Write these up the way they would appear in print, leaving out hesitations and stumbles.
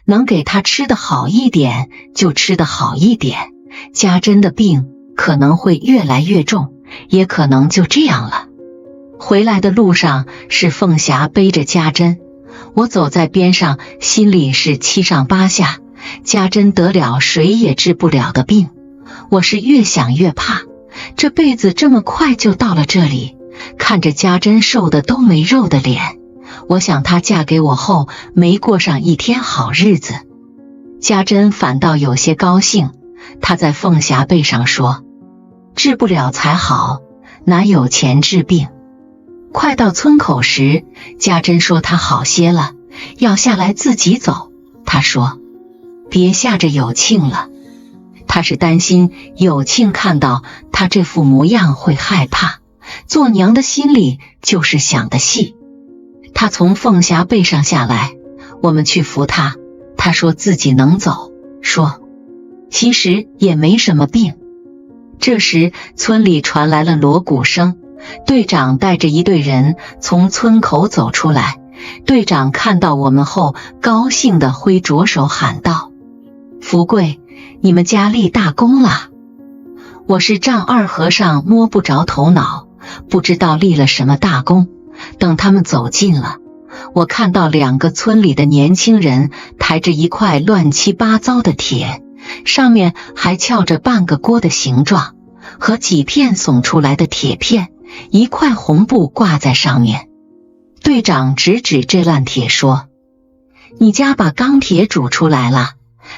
能给他吃得好一点就吃得好一点，家珍的病可能会越来越重，也可能就这样了。回来的路上是凤霞背着家珍，我走在边上，心里是七上八下。家珍得了谁也治不了的病，我是越想越怕，这辈子这么快就到了这里。看着家珍瘦的都没肉的脸，我想她嫁给我后没过上一天好日子。家珍反倒有些高兴，她在凤霞背上说，治不了才好，哪有钱治病。快到村口时，家珍说她好些了，要下来自己走。她说别吓着有庆了，她是担心有庆看到她这副模样会害怕，做娘的心里就是想的细。她从凤霞背上下来，我们去扶她，她说自己能走，说其实也没什么病。这时村里传来了锣鼓声，队长带着一队人从村口走出来。队长看到我们后高兴地挥着手喊道，福贵，你们家立大功了。我是丈二和尚摸不着头脑，不知道立了什么大功。等他们走近了，我看到2个村里的年轻人抬着一块乱七八糟的铁，上面还翘着半个锅的形状，和几片耸出来的铁片，一块红布挂在上面。队长指指这烂铁说，你家把钢铁煮出来了，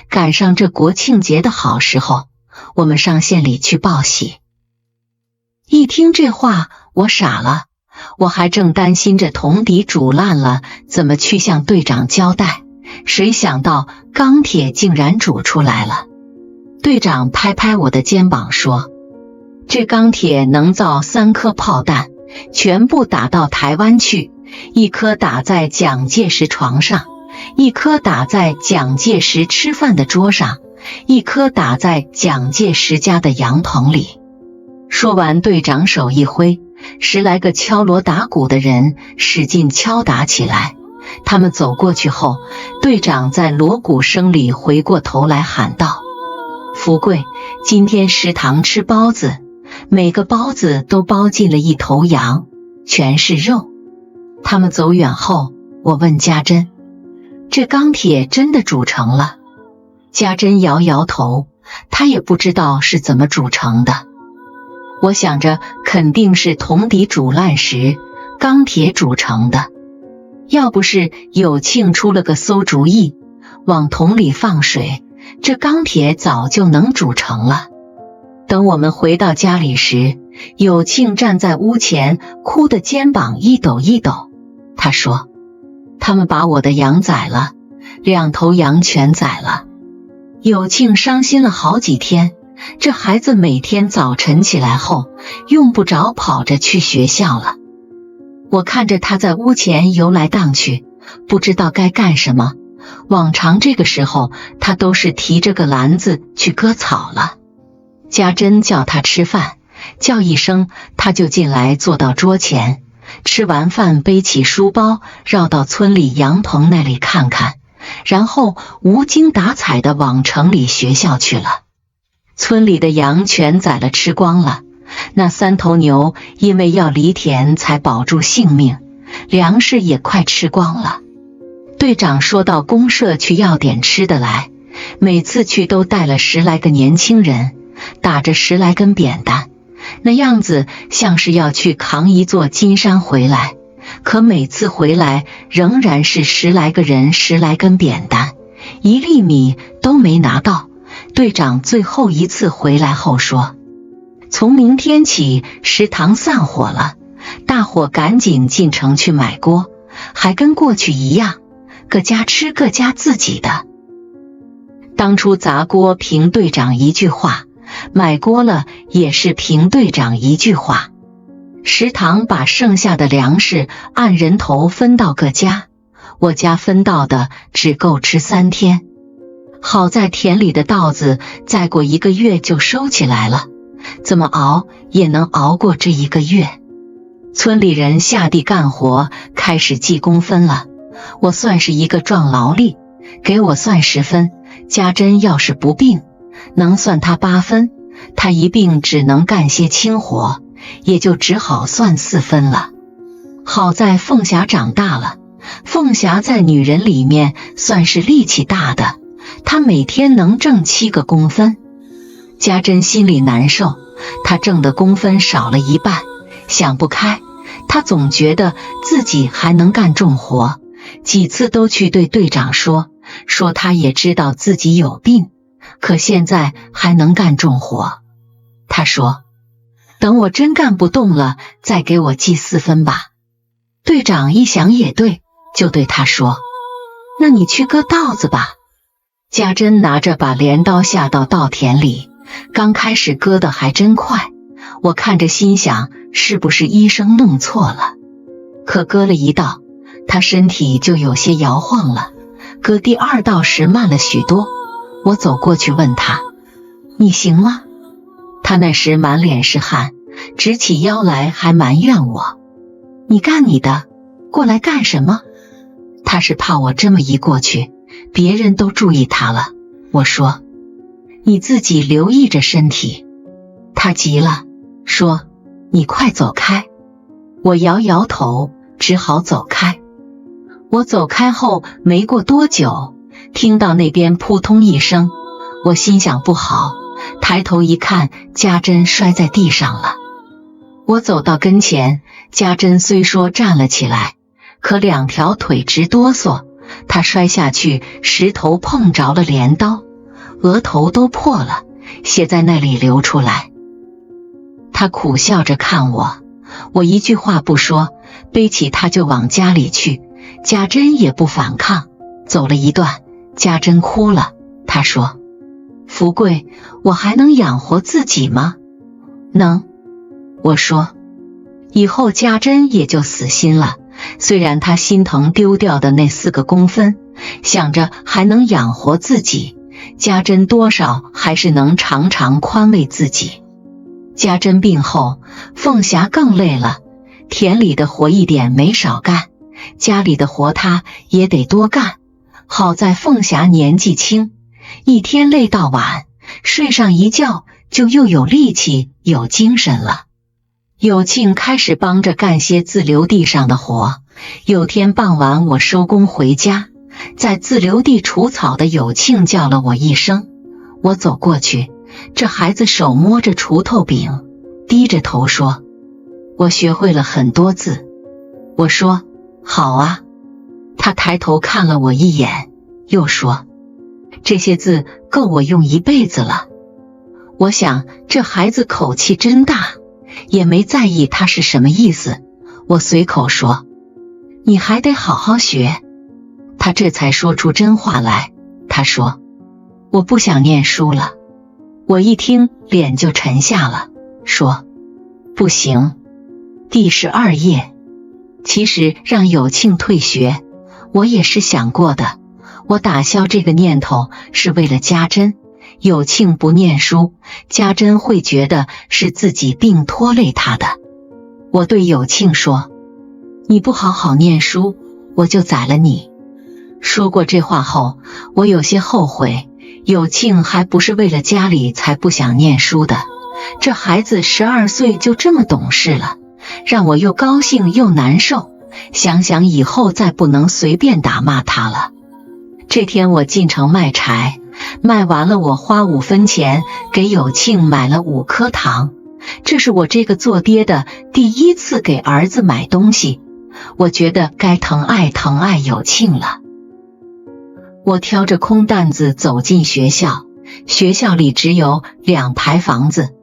赶上这国庆节的好时候，我们上县里去报喜。一听这话我傻了，我还正担心着铜底煮烂了怎么去向队长交代，谁想到钢铁竟然煮出来了。队长拍拍我的肩膀说，这钢铁能造3颗炮弹，全部打到台湾去，1颗打在蒋介石床上，1颗打在蒋介石吃饭的桌上，1颗打在蒋介石家的洋棚里。说完，队长手一挥，10来个敲锣打鼓的人使劲敲打起来。他们走过去后，队长在锣鼓声里回过头来喊道，福贵，今天食堂吃包子，每个包子都包进了1头羊，全是肉。他们走远后，我问家珍，这钢铁真的煮成了？家珍摇摇头，她也不知道是怎么煮成的。我想着肯定是铜底煮烂时钢铁煮成的，要不是有庆出了个馊主意，往桶里放水，这钢铁早就能煮成了。等我们回到家里时，有庆站在屋前，哭得肩膀一抖一抖。他说，他们把我的羊宰了，2头羊全宰了。有庆伤心了好几天，这孩子每天早晨起来后，用不着跑着去学校了。我看着他在屋前游来荡去，不知道该干什么。往常这个时候，他都是提着个篮子去割草了。家珍叫他吃饭，叫一声他就进来坐到桌前，吃完饭背起书包绕到村里羊棚那里看看，然后无精打采地往城里学校去了。村里的羊全宰了吃光了，那3头牛因为要犁田才保住性命，粮食也快吃光了。队长说到公社去要点吃的来，每次去都带了10来个年轻人，打着10来根扁担，那样子像是要去扛一座金山回来，可每次回来仍然是10来个人10来根扁担，1粒米都没拿到。队长最后一次回来后说，从明天起食堂散伙了，大伙赶紧进城去买锅，还跟过去一样，各家吃各家自己的。当初砸锅凭队长一句话，买锅了也是凭队长一句话。食堂把剩下的粮食按人头分到各家，我家分到的只够吃3天。好在田里的稻子再过1个月就收起来了，怎么熬也能熬过这1个月。村里人下地干活，开始计工分了，我算是一个壮劳力，给我算10分，家珍要是不病，能算他8分，他一病只能干些轻活，也就只好算4分了。好在凤霞长大了，凤霞在女人里面算是力气大的，她每天能挣7个工分。家珍心里难受，她挣的工分少了1半，想不开，她总觉得自己还能干重活，几次都去对队长说她也知道自己有病，可现在还能干重活。她说等我真干不动了再给我记4分吧。队长一想也对，就对他说，那你去割稻子吧。家珍拿着把镰刀下到稻田里，刚开始割得还真快，我看着心想是不是医生弄错了。可割了1道，他身体就有些摇晃了，割第2道时慢了许多。我走过去问他，你行吗？他那时满脸是汗，直起腰来还埋怨我，你干你的，过来干什么？他是怕我这么一过去，别人都注意他了。我说，你自己留意着身体。他急了，说，你快走开。我摇摇头，只好走开。我走开后没过多久，听到那边扑通一声，我心想不好，抬头一看，家珍摔在地上了。我走到跟前，家珍虽说站了起来，可2条腿直哆嗦，她摔下去，石头碰着了镰刀，额头都破了，血在那里流出来。她苦笑着看我，我一句话不说，背起她就往家里去。家珍也不反抗，走了一段，家珍哭了，她说，福贵，我还能养活自己吗？能。我说，以后家珍也就死心了，虽然她心疼丢掉的那4个工分，想着还能养活自己，家珍多少还是能常常宽慰自己。家珍病后，凤霞更累了，田里的活一点没少干，家里的活她也得多干。好在凤霞年纪轻，一天累到晚，睡上一觉就又有力气有精神了。有庆开始帮着干些自留地上的活。有天傍晚我收工回家，在自留地除草的有庆叫了我一声，我走过去，这孩子手摸着锄头柄，低着头说，我学会了很多字。我说，好啊。他抬头看了我一眼，又说，这些字够我用一辈子了。我想这孩子口气真大，也没在意他是什么意思。我随口说，你还得好好学。他这才说出真话来，他说，我不想念书了。我一听脸就沉下了，说，不行。第12页。其实让有庆退学，我也是想过的，我打消这个念头是为了家珍。有庆不念书，家珍会觉得是自己病拖累他的。我对有庆说，你不好好念书，我就宰了你。说过这话后，我有些后悔，有庆还不是为了家里才不想念书的，这孩子12岁就这么懂事了，让我又高兴又难受，想想以后再不能随便打骂他了。这天我进城卖柴，卖完了我花5分钱给有庆买了5颗糖，这是我这个做爹的第1次给儿子买东西，我觉得该疼爱疼爱有庆了。我挑着空担子走进学校，学校里只有2排房子，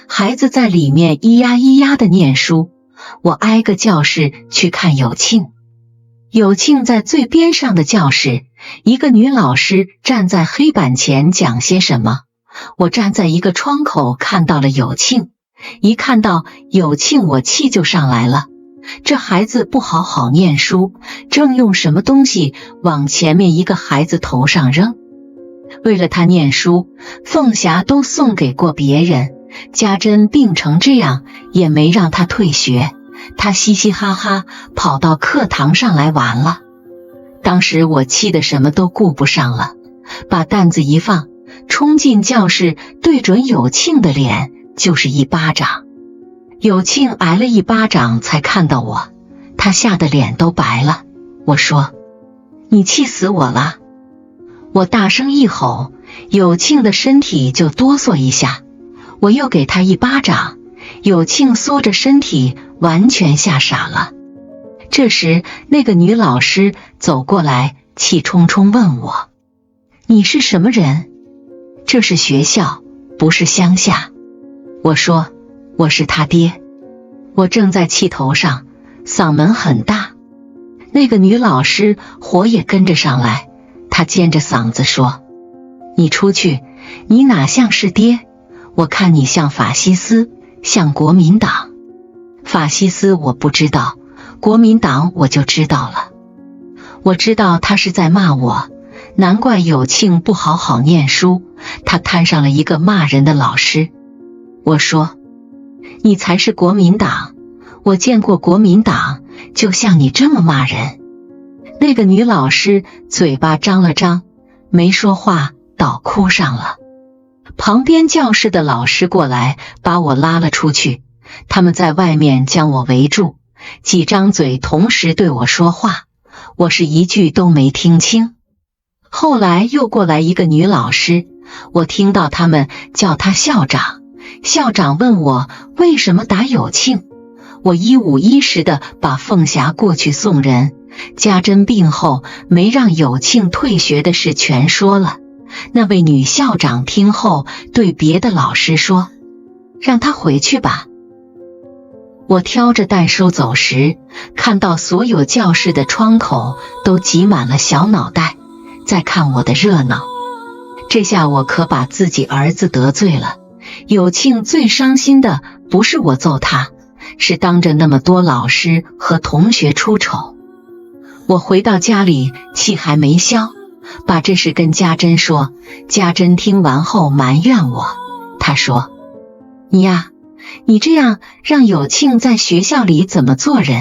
孩子在里面咿呀咿呀的念书，我挨个教室去看有庆。有庆在最边上的教室，一个女老师站在黑板前讲些什么，我站在一个窗口看到了有庆，一看到有庆我气就上来了，这孩子不好好念书，正用什么东西往前面一个孩子头上扔。为了他念书，凤霞都送给过别人，家珍病成这样也没让他退学，他嘻嘻哈哈跑到课堂上来玩了。当时我气得什么都顾不上了，把担子一放，冲进教室，对准有庆的脸就是一巴掌。有庆挨了一巴掌才看到我，他吓得脸都白了。我说：“你气死我了！”我大声一吼，有庆的身体就哆嗦一下。我又给他一巴掌，有庆缩着身体，完全吓傻了。这时那个女老师走过来，气冲冲问我：“你是什么人？这是学校，不是乡下。”我说：“我是他爹。”我正在气头上，嗓门很大。那个女老师火也跟着上来，她尖着嗓子说：“你出去，你哪像是爹？我看你像法西斯，像国民党。法西斯我不知道，国民党我就知道了。”我知道他是在骂我，难怪有庆不好好念书，他摊上了一个骂人的老师。我说：“你才是国民党，我见过国民党，就像你这么骂人。”那个女老师嘴巴张了张，没说话，倒哭上了。旁边教室的老师过来把我拉了出去，他们在外面将我围住，几张嘴同时对我说话，我是一句都没听清。后来又过来一个女老师，我听到他们叫她校长，校长问我为什么打有庆，我一五一十的把凤霞过去送人，家珍病后没让有庆退学的事全说了。那位女校长听后对别的老师说：“让他回去吧。”我挑着担书走时，看到所有教室的窗口都挤满了小脑袋，在看我的热闹。这下我可把自己儿子得罪了。有庆最伤心的不是我揍他，是当着那么多老师和同学出丑。我回到家里，气还没消，把这事跟家珍说。家珍听完后埋怨我，她说：“你这样让有庆在学校里怎么做人？”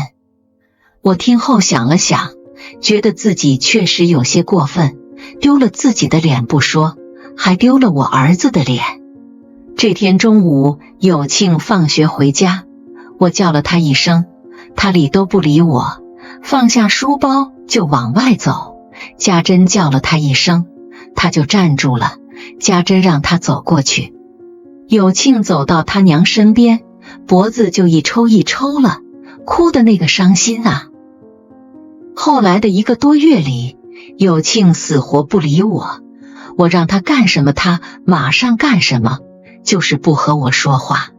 我听后想了想，觉得自己确实有些过分，丢了自己的脸不说，还丢了我儿子的脸。这天中午，有庆放学回家，我叫了他一声，他理都不理我，放下书包就往外走。家珍叫了他一声，他就站住了。家珍让他走过去。有庆走到他娘身边，脖子就一抽一抽了，哭的那个伤心啊。后来的1个多月里，有庆死活不理我，我让他干什么他马上干什么，就是不和我说话。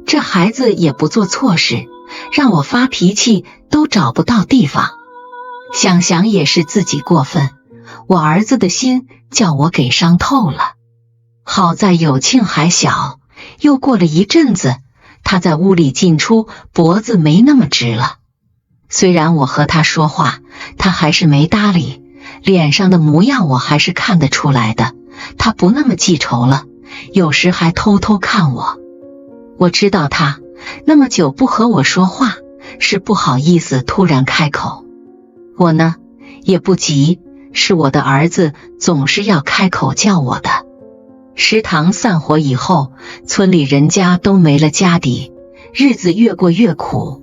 这孩子也不做错事，让我发脾气都找不到地方。想想也是自己过分，我儿子的心叫我给伤透了。好在有庆还小，又过了一阵子，他在屋里进出，脖子没那么直了。虽然我和他说话，他还是没搭理，脸上的模样我还是看得出来的，他不那么记仇了，有时还偷偷看我。我知道他那么久不和我说话，是不好意思突然开口。我呢，也不急，是我的儿子总是要开口叫我的。食堂散伙以后，村里人家都没了家底，日子越过越苦。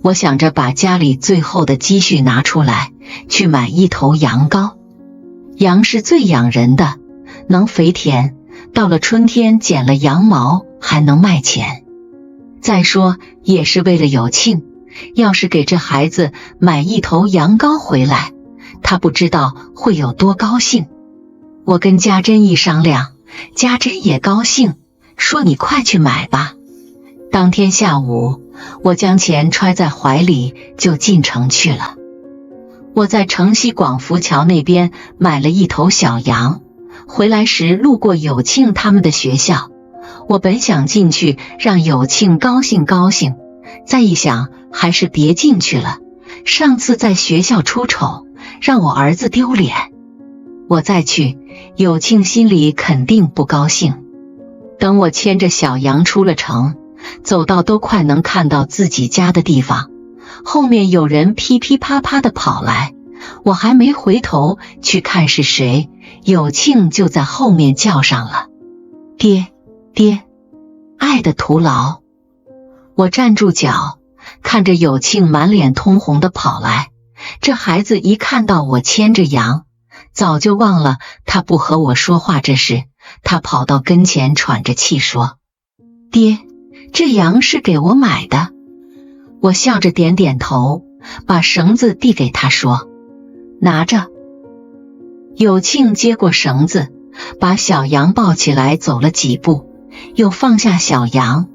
我想着把家里最后的积蓄拿出来，去买1头羊羔。羊是最养人的，能肥田，到了春天剪了羊毛还能卖钱。再说也是为了有庆，要是给这孩子买1头羊羔回来，他不知道会有多高兴。我跟家珍一商量，家珍也高兴，说你快去买吧。当天下午，我将钱揣在怀里就进城去了。我在城西广福桥那边买了1头小羊，回来时路过有庆他们的学校，我本想进去让有庆高兴高兴，再一想还是别进去了，上次在学校出丑，让我儿子丢脸。我再去，有庆心里肯定不高兴。等我牵着小羊出了城，走到都快能看到自己家的地方，后面有人噼噼啪啪地跑来，我还没回头去看是谁，有庆就在后面叫上了：爹，爹，爱的徒劳。我站住脚，看着有庆满脸通红的跑来。这孩子一看到我牵着羊，早就忘了他不和我说话这事。他跑到跟前喘着气说：爹，这羊是给我买的。我笑着点点头，把绳子递给他说：拿着。有庆接过绳子，把小羊抱起来走了几步，又放下小羊，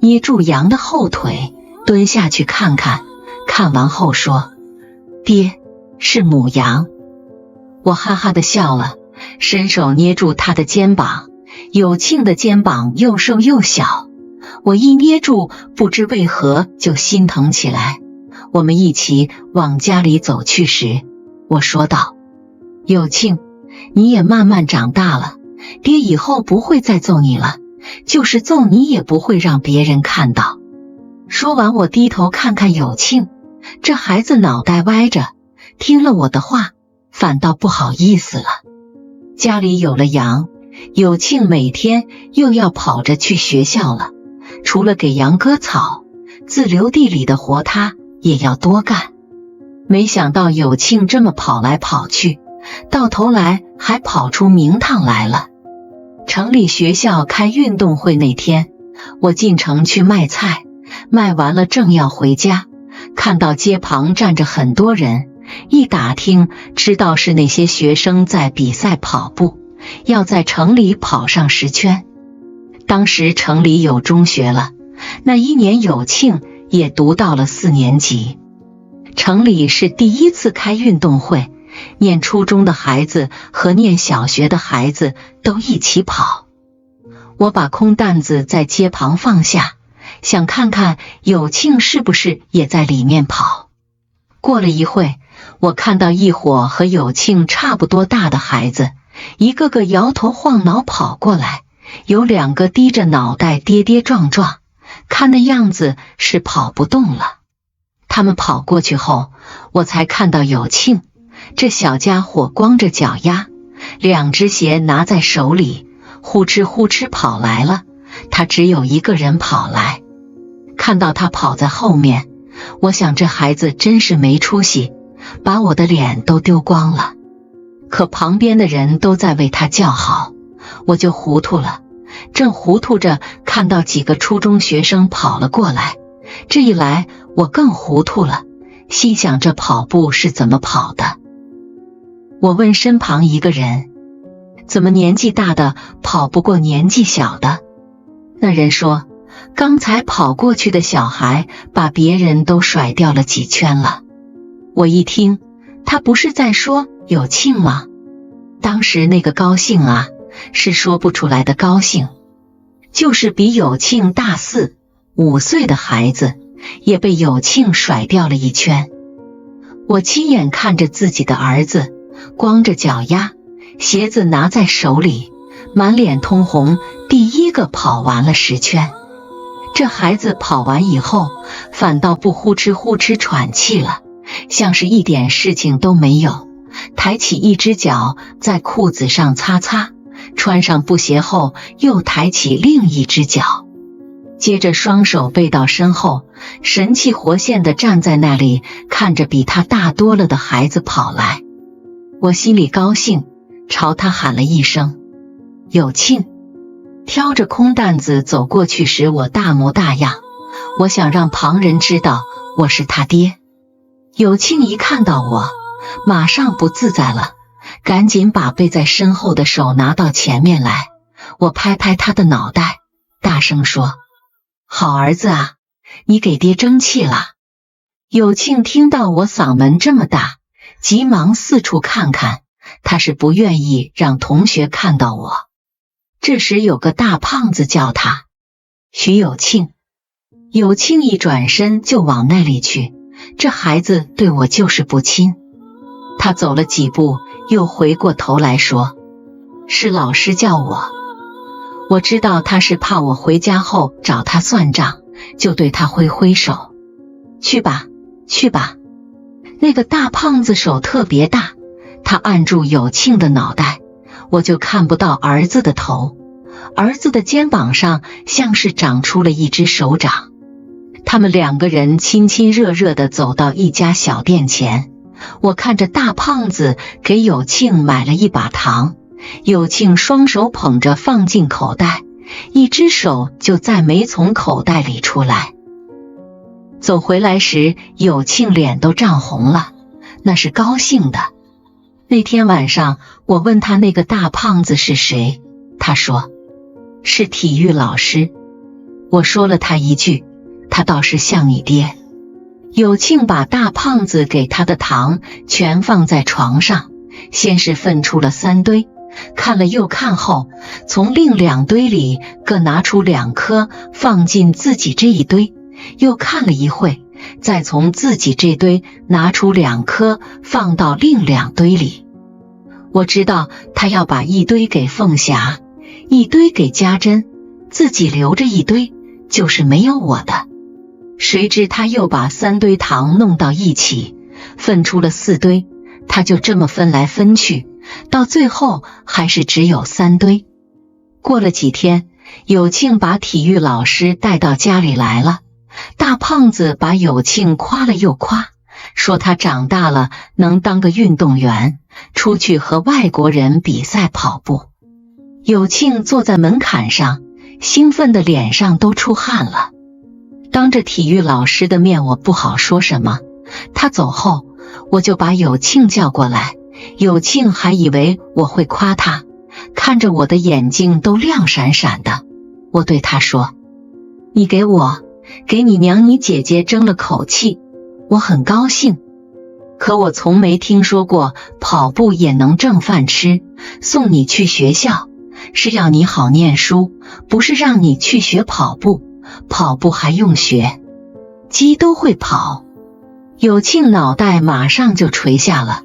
捏住羊的后腿，蹲下去看看，看完后说：爹，是母羊。我哈哈地笑了，伸手捏住他的肩膀。有庆的肩膀又瘦又小，我一捏住，不知为何就心疼起来。我们一起往家里走去时，我说道：有庆，你也慢慢长大了，爹以后不会再揍你了，就是揍你也不会让别人看到。说完，我低头看看有庆，这孩子脑袋歪着，听了我的话，反倒不好意思了。家里有了羊，有庆每天又要跑着去学校了，除了给羊割草，自留地里的活他也要多干。没想到有庆这么跑来跑去，到头来还跑出名堂来了。城里学校开运动会那天，我进城去卖菜，卖完了正要回家，看到街旁站着很多人，一打听知道是那些学生在比赛跑步，要在城里跑上10圈。当时城里有中学了，那一年有庆也读到了4年级。城里是第一次开运动会，念初中的孩子和念小学的孩子都一起跑。我把空担子在街旁放下，想看看有庆是不是也在里面跑。过了一会，我看到一伙和有庆差不多大的孩子，一个个摇头晃脑跑过来，有2个低着脑袋跌跌撞撞，看那样子是跑不动了。他们跑过去后，我才看到有庆，这小家伙光着脚丫，2只鞋拿在手里，呼哧呼哧跑来了。他只有一个人跑来，看到他跑在后面，我想这孩子真是没出息，把我的脸都丢光了。可旁边的人都在为他叫好，我就糊涂了。正糊涂着，看到几个初中学生跑了过来，这一来我更糊涂了，心想这跑步是怎么跑的。我问身旁一个人，怎么年纪大的跑不过年纪小的？那人说，刚才跑过去的小孩把别人都甩掉了几圈了。我一听，他不是在说有庆吗？当时那个高兴啊，是说不出来的高兴，就是比有庆大4、5岁的孩子也被有庆甩掉了一圈。我亲眼看着自己的儿子光着脚丫，鞋子拿在手里，满脸通红，第一个跑完了10圈。这孩子跑完以后，反倒不呼哧呼哧喘气了，像是一点事情都没有，抬起一只脚在裤子上擦擦，穿上布鞋后又抬起另一只脚，接着双手背到身后，神气活现地站在那里，看着比他大多了的孩子跑来。我心里高兴，朝他喊了一声有庆。挑着空担子走过去时，我大模大样，我想让旁人知道我是他爹。有庆一看到我，马上不自在了，赶紧把背在身后的手拿到前面来。我拍拍他的脑袋，大声说，好儿子啊，你给爹争气了。有庆听到我嗓门这么大，急忙四处看看，他是不愿意让同学看到我。这时有个大胖子叫他徐有庆，有庆一转身就往那里去，这孩子对我就是不亲。他走了几步，又回过头来说，是老师叫我。我知道他是怕我回家后找他算账，就对他挥挥手，去吧去吧。那个大胖子手特别大，他按住有庆的脑袋，我就看不到儿子的头，儿子的肩膀上像是长出了一只手掌。他们两个人亲亲热热地走到一家小店前，我看着大胖子给有庆买了一把糖，有庆双手捧着放进口袋，一只手就再没从口袋里出来。走回来时，有庆脸都涨红了，那是高兴的。那天晚上我问他那个大胖子是谁，他说是体育老师。我说了他一句，他倒是像你爹。有庆把大胖子给他的糖全放在床上，先是分出了3堆，看了又看后，从另2堆里各拿出2颗放进自己这一堆，又看了一会，再从自己这堆拿出2颗放到另2堆里。我知道他要把一堆给凤霞，一堆给家珍，自己留着一堆，就是没有我的。谁知他又把3堆糖弄到一起，分出了4堆，他就这么分来分去，到最后还是只有3堆。过了几天，有庆把体育老师带到家里来了，大胖子把有庆夸了又夸，说他长大了能当个运动员，出去和外国人比赛跑步。有庆坐在门槛上，兴奋的脸上都出汗了。当着体育老师的面，我不好说什么。他走后，我就把有庆叫过来，有庆还以为我会夸他，看着我的眼睛都亮闪闪的。我对他说，你给我给你娘你姐姐争了口气，我很高兴。可我从没听说过跑步也能挣饭吃，送你去学校是要你好念书，不是让你去学跑步，跑步还用学，鸡都会跑。有庆脑袋马上就垂下了，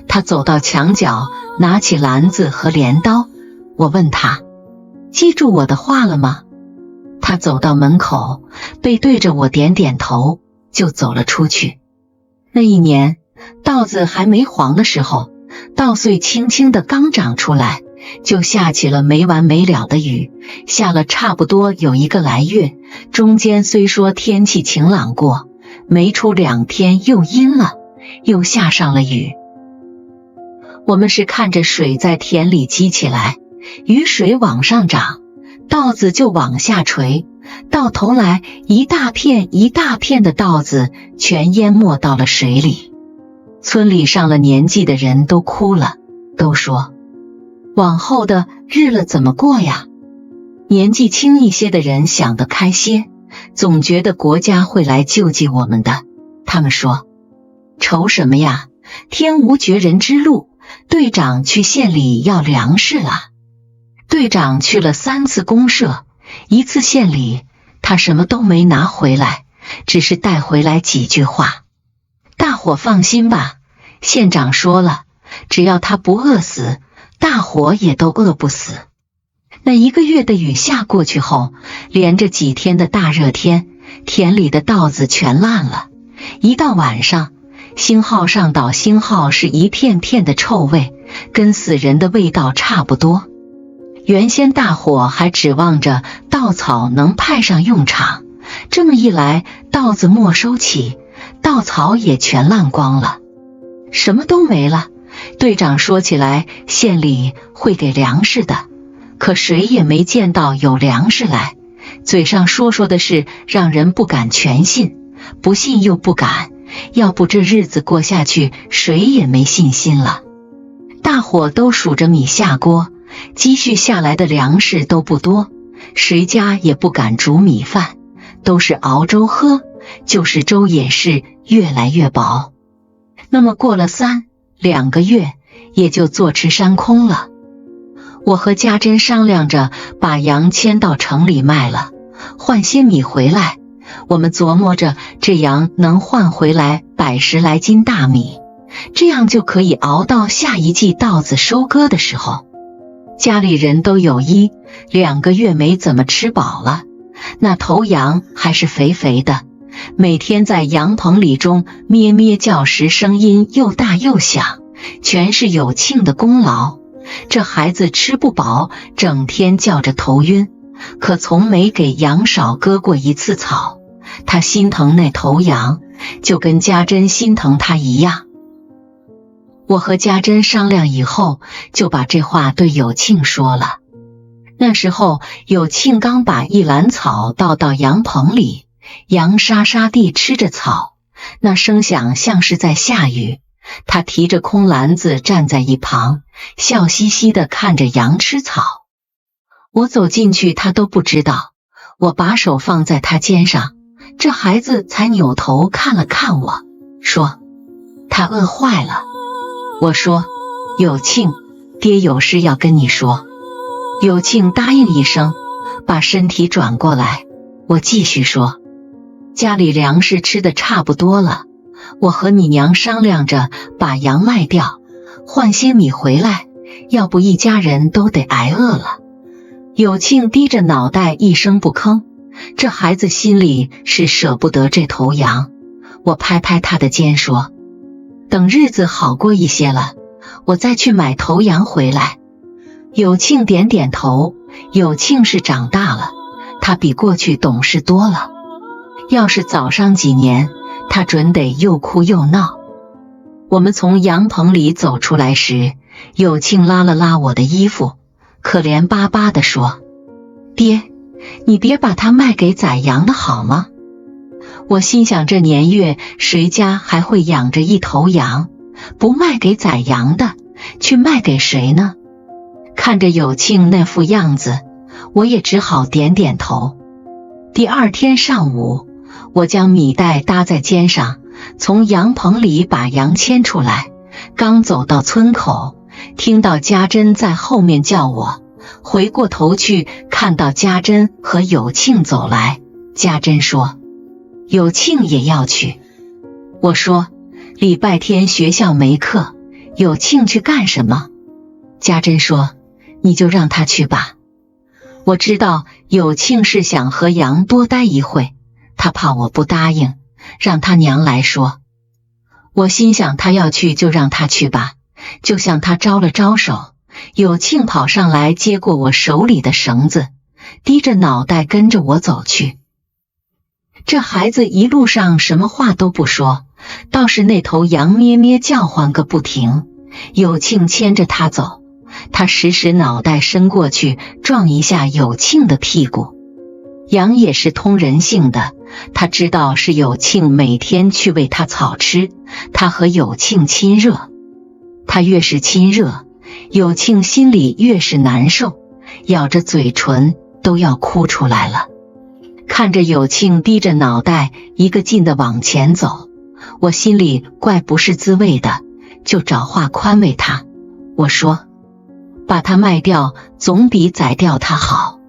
他走到墙角，拿起篮子和镰刀。我问他，记住我的话了吗？他走到门口，背对着我点点头，就走了出去。那一年稻子还没黄的时候，稻穗轻轻的刚长出来，就下起了没完没了的雨，下了差不多有1个来月，中间虽说天气晴朗过，没出2天又阴了，又下上了雨。我们是看着水在田里积起来，雨水往上涨，稻子就往下垂，到头来一大片一大片的稻子全淹没到了水里。村里上了年纪的人都哭了，都说往后的日子怎么过呀？年纪轻一些的人想得开些，总觉得国家会来救济我们的。他们说，愁什么呀，天无绝人之路，队长去县里要粮食了。队长去了3次公社，1次县里，他什么都没拿回来，只是带回来几句话。大伙放心吧，县长说了，只要他不饿死，大伙也都饿不死。那1个月的雨下过去后，连着几天的大热天，田里的稻子全烂了。一到晚上，星号上倒星号是一片片的臭味，跟死人的味道差不多。原先大伙还指望着稻草能派上用场，这么一来，稻子没收起，稻草也全烂光了，什么都没了。队长说起来县里会给粮食的，可谁也没见到有粮食来，嘴上说的是让人不敢全信，不信又不敢，要不这日子过下去，谁也没信心了。大伙都数着米下锅，积蓄下来的粮食都不多，谁家也不敢煮米饭，都是熬粥喝，就是粥也是越来越薄。那么过了2个月，也就坐吃山空了。我和家珍商量着把羊牵到城里卖了，换些米回来。我们琢磨着这羊能换回来100来斤大米，这样就可以熬到下一季稻子收割的时候。家里人都有1-2个月没怎么吃饱了，那头羊还是肥肥的，每天在羊棚里中咩咩叫时声音又大又响，全是有庆的功劳。这孩子吃不饱，整天叫着头晕，可从没给羊少割过一次草。他心疼那头羊，就跟家珍心疼他一样。我和家珍商量以后，就把这话对有庆说了。那时候有庆刚把一篮草倒到羊棚里，羊沙沙地吃着草，那声响像是在下雨。他提着空篮子站在一旁，笑嘻嘻地看着羊吃草。我走进去他都不知道，我把手放在他肩上，这孩子才扭头看了看我，说他饿坏了。我说有庆，爹有事要跟你说。有庆答应一声，把身体转过来。我继续说，家里粮食吃的差不多了，我和你娘商量着把羊卖掉，换些米回来，要不一家人都得挨饿了。有庆低着脑袋一声不吭，这孩子心里是舍不得这头羊。我拍拍他的肩说，等日子好过一些了，我再去买头羊回来。有庆点点头，有庆是长大了，他比过去懂事多了。要是早上几年，他准得又哭又闹。我们从羊棚里走出来时，有庆拉了拉我的衣服，可怜巴巴地说，爹，你别把它卖给宰羊的好吗？我心想，这年月谁家还会养着一头羊，不卖给宰羊的，去卖给谁呢？看着有庆那副样子，我也只好点点头。第二天上午，我将米袋搭在肩上，从羊棚里把羊牵出来，刚走到村口，听到家珍在后面叫我，回过头去看到家珍和有庆走来。家珍说，有庆也要去。我说，礼拜天学校没课，有庆去干什么？家珍说，你就让他去吧。我知道有庆是想和羊多待一会，他怕我不答应，让他娘来说。我心想，他要去就让他去吧，就向他招了招手。有庆跑上来接过我手里的绳子，低着脑袋跟着我走去。这孩子一路上什么话都不说，倒是那头羊咩咩叫唤个不停。有庆牵着他走，他时时脑袋伸过去撞一下有庆的屁股。羊也是通人性的，他知道是有庆每天去喂他草吃，他和有庆亲热。他越是亲热，有庆心里越是难受，咬着嘴唇都要哭出来了。看着有庆低着脑袋一个劲地往前走，我心里怪不是滋味的，就找话宽慰他。我说，把它卖掉总比宰掉它好。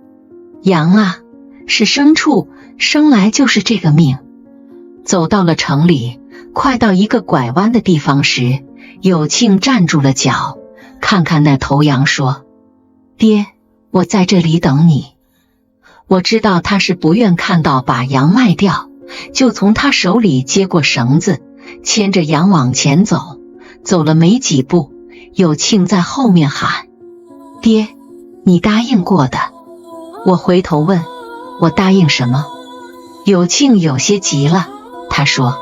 羊啊，是牲畜，生来就是这个命。走到了城里，快到一个拐弯的地方时，有庆站住了脚，看看那头羊说，爹，我在这里等你。我知道他是不愿看到把羊卖掉，就从他手里接过绳子，牵着羊往前走。走了没几步，有庆在后面喊，爹，你答应过的。我回头问，我答应什么？有庆有些急了，他说，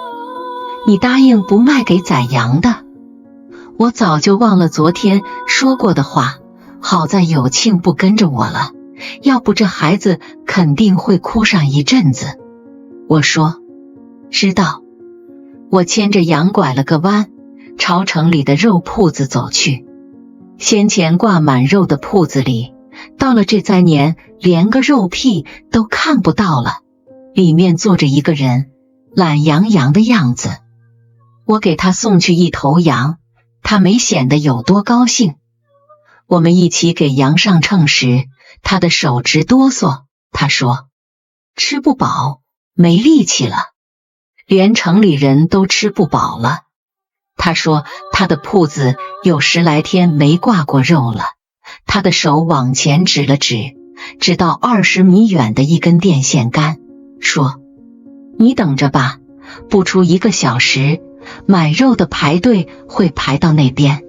你答应不卖给宰羊的。我早就忘了昨天说过的话，好在有庆不跟着我了，要不这孩子肯定会哭上一阵子。我说，知道。我牵着羊拐了个弯，朝城里的肉铺子走去。先前挂满肉的铺子里，到了这灾年连个肉屁都看不到了，里面坐着一个人，懒洋洋的样子。我给他送去一头羊，他没显得有多高兴。我们一起给羊上秤时，他的手直哆嗦。他说，吃不饱，没力气了，连城里人都吃不饱了。他说他的铺子有10来天没挂过肉了。他的手往前指了指，直到20米远的一根电线杆，说，你等着吧，不出1个小时，买肉的排队会排到那边。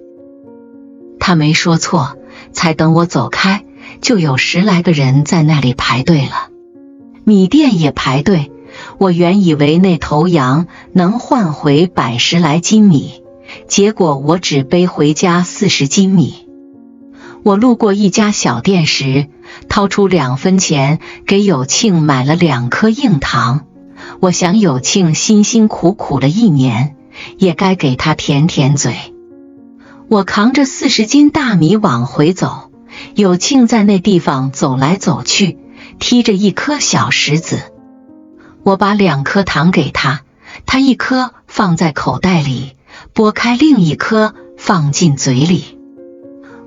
他没说错，才等我走开，就有10来个人在那里排队了。米店也排队，我原以为那头羊能换回100-10来斤米，结果我只背回家40斤米。我路过一家小店时，掏出2分钱给有庆买了2颗硬糖。我想有庆辛辛苦苦了1年，也该给他甜甜嘴。我扛着40斤大米往回走，有庆在那地方走来走去，踢着一颗小石子。我把2颗糖给他，他1颗放在口袋里，拨开另1颗放进嘴里。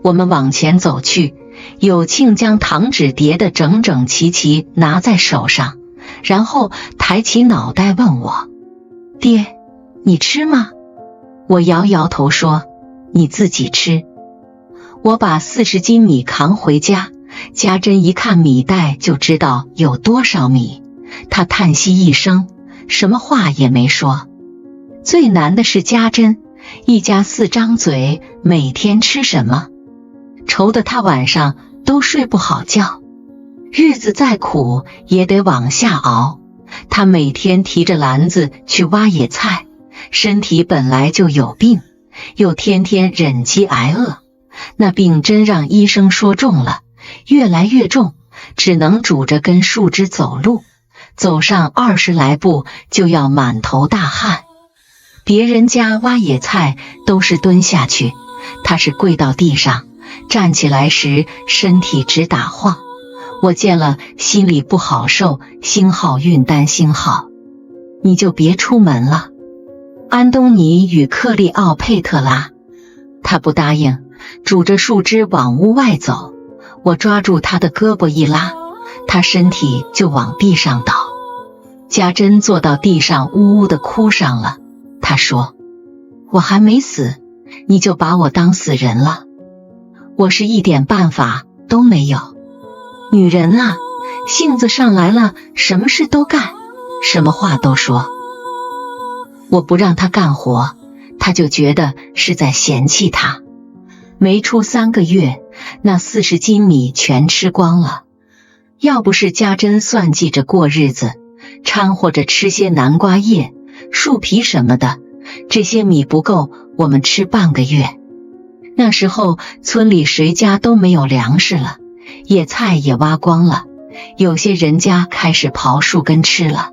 我们往前走去，有庆将糖纸叠得整整齐齐拿在手上，然后抬起脑袋问我：爹，你吃吗？我摇摇头说：你自己吃。我把40斤米扛回家，家珍一看米袋就知道有多少米，她叹息一声，什么话也没说。最难的是家珍，一家4张嘴，每天吃什么？愁得她晚上都睡不好觉。日子再苦也得往下熬，她每天提着篮子去挖野菜，身体本来就有病，又天天忍饥挨饿，那病真让医生说重了，越来越重，只能拄着根树枝走路，走上20来步就要满头大汗。别人家挖野菜都是蹲下去，他是跪到地上，站起来时身体直打晃。我见了心里不好受，星号运担心号，你就别出门了。安东尼与克利奥佩特拉，他不答应，拄着树枝往屋外走。我抓住他的胳膊一拉，他身体就往地上倒。家珍坐到地上呜呜地哭上了。他说：我还没死，你就把我当死人了。我是一点办法都没有。女人啊，性子上来了，什么事都干，什么话都说。我不让他干活，他就觉得是在嫌弃他。没出3个月，那40斤米全吃光了。要不是家珍算计着过日子，掺和着吃些南瓜叶、树皮什么的，这些米不够我们吃半个月。那时候村里谁家都没有粮食了，野菜也挖光了，有些人家开始刨树根吃了。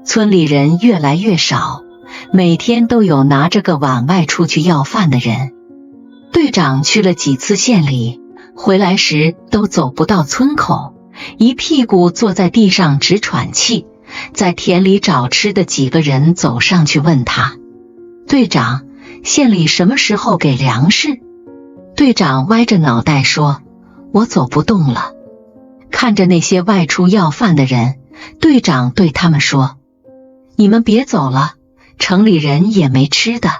村里人越来越少，每天都有拿着个碗外出去要饭的人。队长去了几次县里，回来时都走不到村口，一屁股坐在地上直喘气。在田里找吃的几个人走上去问他：队长，县里什么时候给粮食？队长歪着脑袋说：我走不动了。看着那些外出要饭的人，队长对他们说：你们别走了，城里人也没吃的。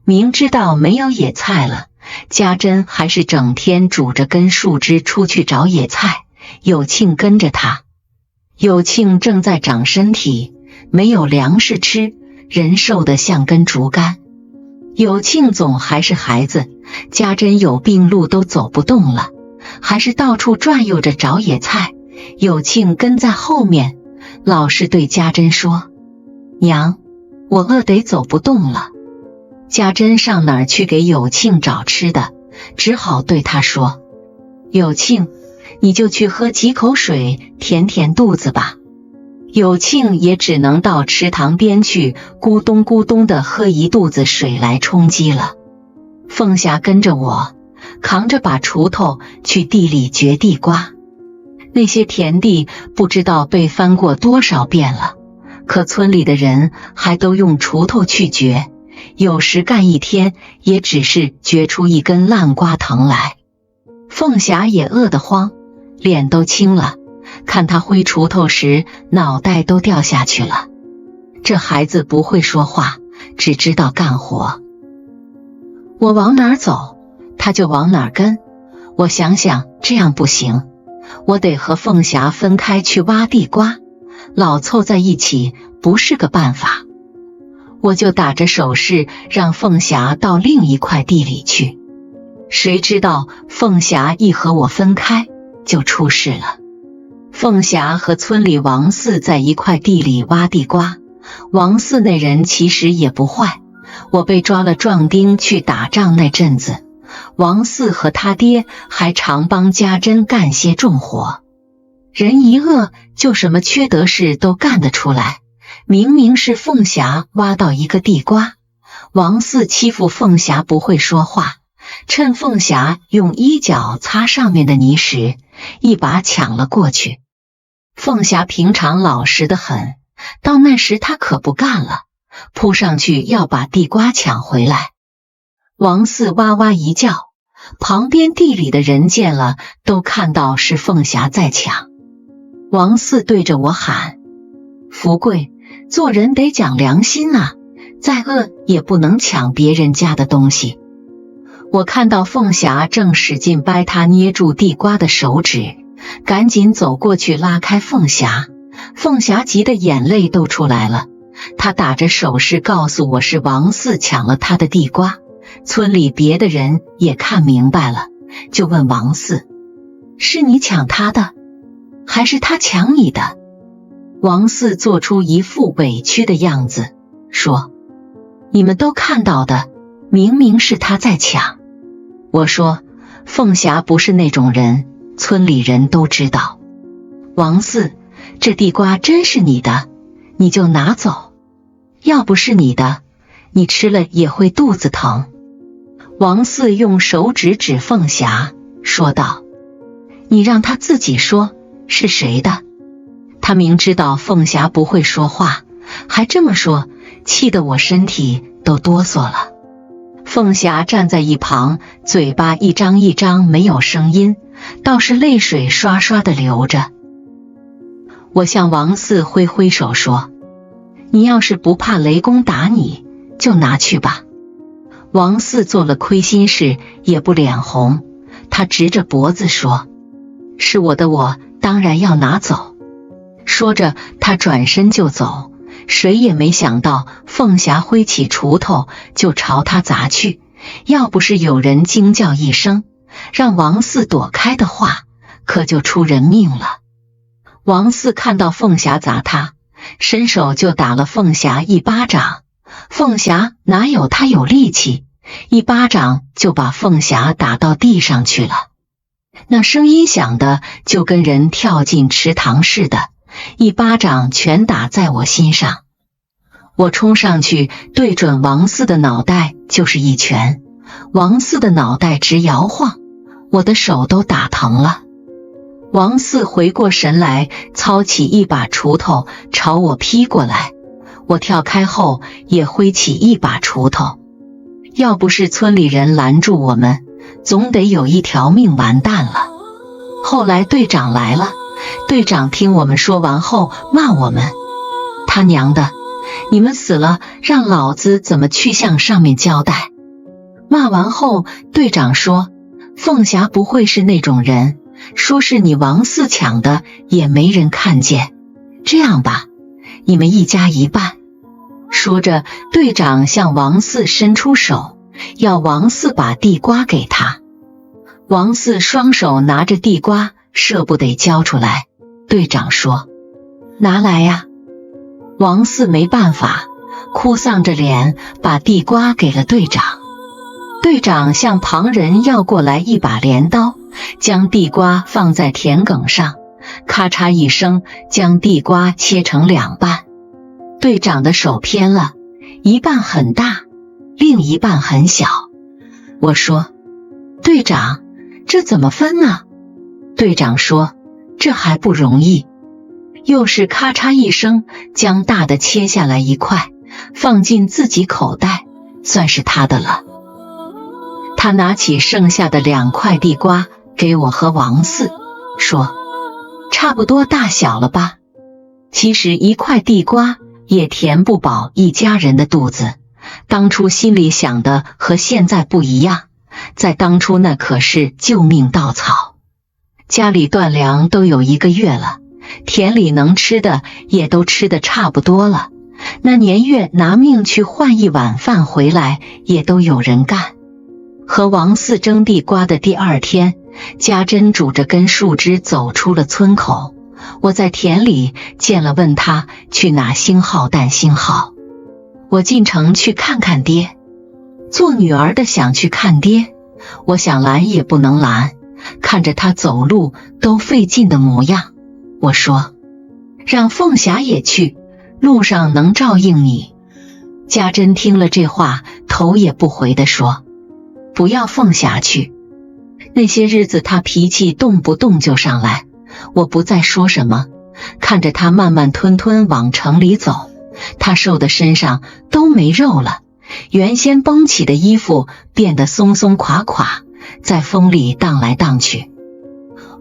明知道没有野菜了，家珍还是整天拄着根树枝出去找野菜。有庆跟着他。有庆正在长身体，没有粮食吃，人瘦得像根竹竿。有庆总还是孩子，家珍有病，路都走不动了，还是到处转悠着找野菜。有庆跟在后面，老是对家珍说：娘，我饿得走不动了。家珍上哪儿去给有庆找吃的，只好对他说：有庆，你就去喝几口水填填肚子吧。有庆也只能到池塘边去咕咚咕咚地喝一肚子水来充饥了。凤霞跟着我，扛着把锄头去地里掘地瓜。那些田地不知道被翻过多少遍了，可村里的人还都用锄头去掘，有时干一天也只是掘出一根烂瓜藤来。凤霞也饿得慌，脸都青了，看他挥锄头时脑袋都掉下去了。这孩子不会说话，只知道干活。我往哪儿走，他就往哪儿跟。我想想，这样不行，我得和凤霞分开去挖地瓜。老凑在一起不是个办法。我就打着手势让凤霞到另一块地里去，谁知道凤霞一和我分开就出事了。凤霞和村里王四在一块地里挖地瓜，王四那人其实也不坏，我被抓了壮丁去打仗那阵子，王四和他爹还常帮家珍干些重活。人一饿就什么缺德事都干得出来，明明是凤霞挖到一个地瓜，王四欺负凤霞不会说话，趁凤霞用衣角擦上面的泥时，一把抢了过去。凤霞平常老实得很，到那时她可不干了，扑上去要把地瓜抢回来。王四哇哇一叫，旁边地里的人见了都看到是凤霞在抢。王四对着我喊：福贵，做人得讲良心啊，再饿也不能抢别人家的东西。我看到凤霞正使劲掰他捏住地瓜的手指，赶紧走过去拉开凤霞。凤霞急得眼泪都出来了，她打着手势告诉我是王四抢了她的地瓜。村里别的人也看明白了，就问王四：是你抢他的，还是他抢你的？王四做出一副委屈的样子，说：你们都看到的，明明是他在抢。我说：凤霞不是那种人，村里人都知道。王四，这地瓜真是你的，你就拿走，要不是你的，你吃了也会肚子疼。王四用手指指凤霞，说道：你让他自己说是谁的。他明知道凤霞不会说话，还这么说，气得我身体都哆嗦了。凤霞站在一旁，嘴巴一张一张没有声音，倒是泪水刷刷地流着。我向王四挥挥手说：你要是不怕雷公打你，就拿去吧。王四做了亏心事也不脸红，他直着脖子说：是我的，我当然要拿走。说着他转身就走，谁也没想到凤霞挥起锄头就朝他砸去，要不是有人惊叫一声让王四躲开的话，可就出人命了。王四看到凤霞砸他，伸手就打了凤霞一巴掌。凤霞哪有他有力气，一巴掌就把凤霞打到地上去了。那声音响的就跟人跳进池塘似的，一巴掌全打在我心上。我冲上去对准王四的脑袋就是一拳，王四的脑袋直摇晃，我的手都打疼了。王四回过神来，操起一把锄头朝我劈过来，我跳开后也挥起一把锄头。要不是村里人拦住我们，总得有一条命完蛋了。后来队长来了，队长听我们说完后骂我们：他娘的，你们死了，让老子怎么去向上面交代？骂完后，队长说：凤霞不会是那种人，说是你王四抢的也没人看见。这样吧，你们一家一半。说着，队长向王四伸出手，要王四把地瓜给他。王四双手拿着地瓜，舍不得交出来。队长说：拿来呀。王四没办法，哭丧着脸把地瓜给了队长。队长向旁人要过来一把镰刀，将地瓜放在田埂上，咔嚓一声将地瓜切成两半。队长的手偏了，一半很大，另一半很小。我说：队长，这怎么分呢？队长说：这还不容易。又是咔嚓一声将大的切下来一块，放进自己口袋，算是他的了。他拿起剩下的2块地瓜给我和王四，说：差不多大小了吧？其实1块地瓜也填不饱一家人的肚子，当初心里想的和现在不一样，在当初那可是救命稻草。家里断粮都有1个月了，田里能吃的也都吃得差不多了，那年月拿命去换一碗饭回来也都有人干。和王四争地瓜的第二天，家珍拄着根树枝走出了村口，我在田里见了，问他去哪星号担星号。我进城去看看爹。做女儿的想去看爹，我想拦也不能拦，看着他走路都费劲的模样，我说让凤霞也去，路上能照应你。家珍听了这话，头也不回地说不要凤霞去。那些日子他脾气动不动就上来，我不再说什么，看着他慢慢吞吞往城里走。他瘦的身上都没肉了，原先绷起的衣服变得松松垮垮，在风里荡来荡去。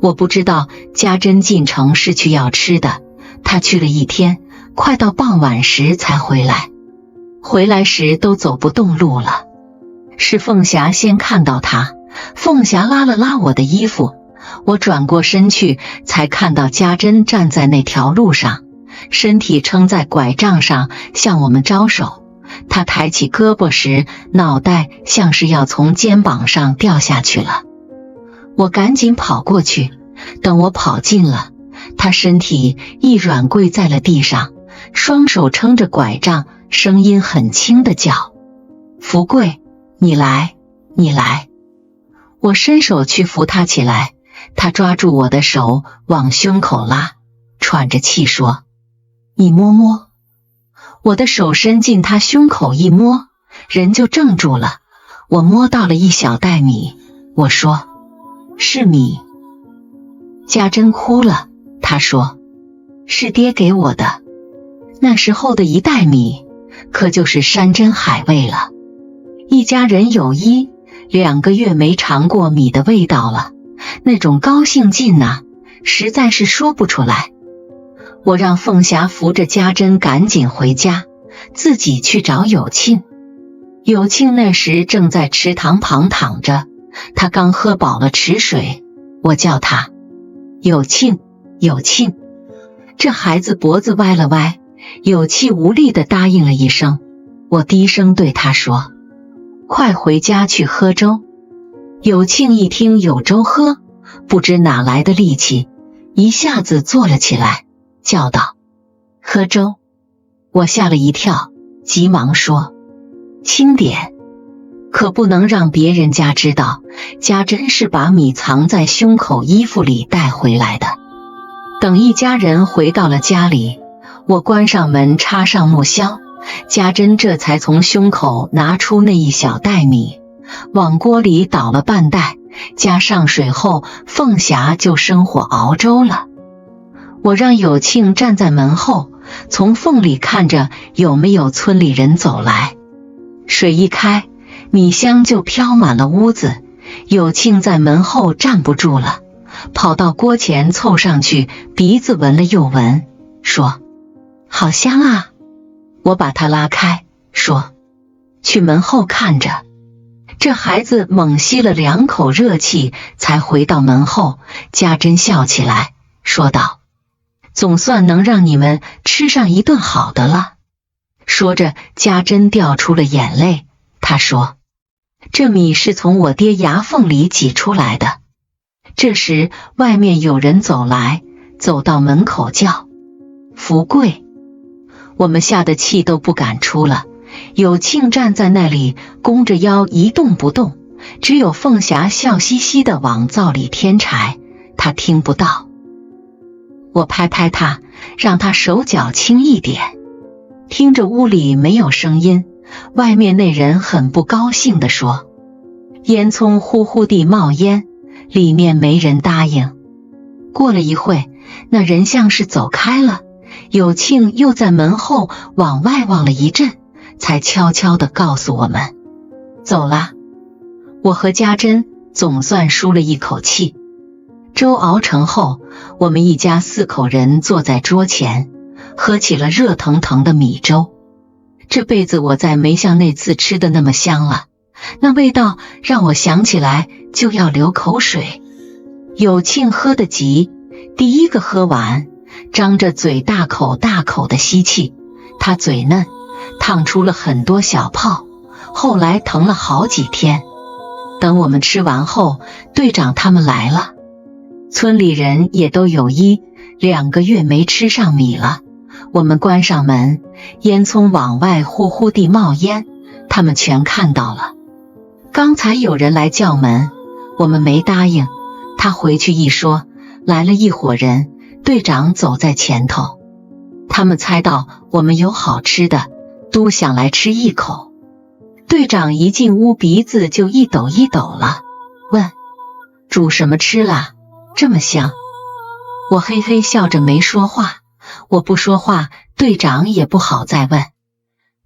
我不知道家珍进城是去要吃的，他去了一天，快到傍晚时才回来。回来时都走不动路了，是凤霞先看到他，凤霞拉了拉我的衣服，我转过身去，才看到家珍站在那条路上，身体撑在拐杖上向我们招手。他抬起胳膊时，脑袋像是要从肩膀上掉下去了。我赶紧跑过去，等我跑近了，他身体一软跪在了地上，双手撑着拐杖，声音很轻地叫福贵，你来，你来。我伸手去扶他起来，他抓住我的手往胸口拉，喘着气说你摸摸。我的手伸进他胸口一摸，人就怔住了。我摸到了一小袋米，我说是米。家珍哭了，她说是爹给我的。那时候的一袋米可就是山珍海味了，一家人有1-2个月没尝过米的味道了，那种高兴劲啊，实在是说不出来。我让凤霞扶着家珍赶紧回家，自己去找有庆。有庆那时正在池塘旁躺着，他刚喝饱了池水，我叫他有庆，有庆。这孩子脖子歪了歪，有气无力地答应了一声。我低声对他说快回家去喝粥。有庆一听有粥喝，不知哪来的力气，一下子坐了起来，叫道喝粥。我吓了一跳，急忙说轻点，可不能让别人家知道家珍是把米藏在胸口衣服里带回来的。等一家人回到了家里，我关上门，插上木销，家珍这才从胸口拿出那一小袋米，往锅里倒了半袋，加上水后，凤霞就生火熬粥了。我让有庆站在门后，从缝里看着有没有村里人走来。水一开，米香就飘满了屋子。有庆在门后站不住了，跑到锅前凑上去，鼻子闻了又闻，说好香啊。我把他拉开，说去门后看着。这孩子猛吸了2口热气，才回到门后。家珍笑起来，说道总算能让你们吃上一顿好的了。说着，家珍掉出了眼泪。她说这米是从我爹牙缝里挤出来的。这时外面有人走来，走到门口叫福贵。我们吓得气都不敢出了。有庆站在那里弓着腰一动不动，只有凤霞笑嘻嘻地往灶里添柴，他听不到。我拍拍他，让他手脚轻一点。听着屋里没有声音，外面那人很不高兴地说烟囱呼呼地冒烟，里面没人答应。过了一会，那人像是走开了，有庆又在门后往外望了一阵，才悄悄地告诉我们走了。我和家珍总算舒了一口气。粥熬成后，我们一家4口人坐在桌前，喝起了热腾腾的米粥。这辈子我再没像那次吃的那么香了，那味道让我想起来就要流口水。有庆喝得急，第一个喝完，张着嘴大口大口的吸气。他嘴嫩，烫出了很多小泡，后来疼了好几天。等我们吃完后，队长他们来了，村里人也都有1-2个月没吃上米了。我们关上门，烟囱往外呼呼地冒烟，他们全看到了。刚才有人来叫门，我们没答应。他回去一说，来了一伙人，队长走在前头。他们猜到我们有好吃的，都想来吃一口。队长一进屋，鼻子就一抖一抖了，问：煮什么吃啦？这么香？我嘿嘿笑着没说话。我不说话，队长也不好再问。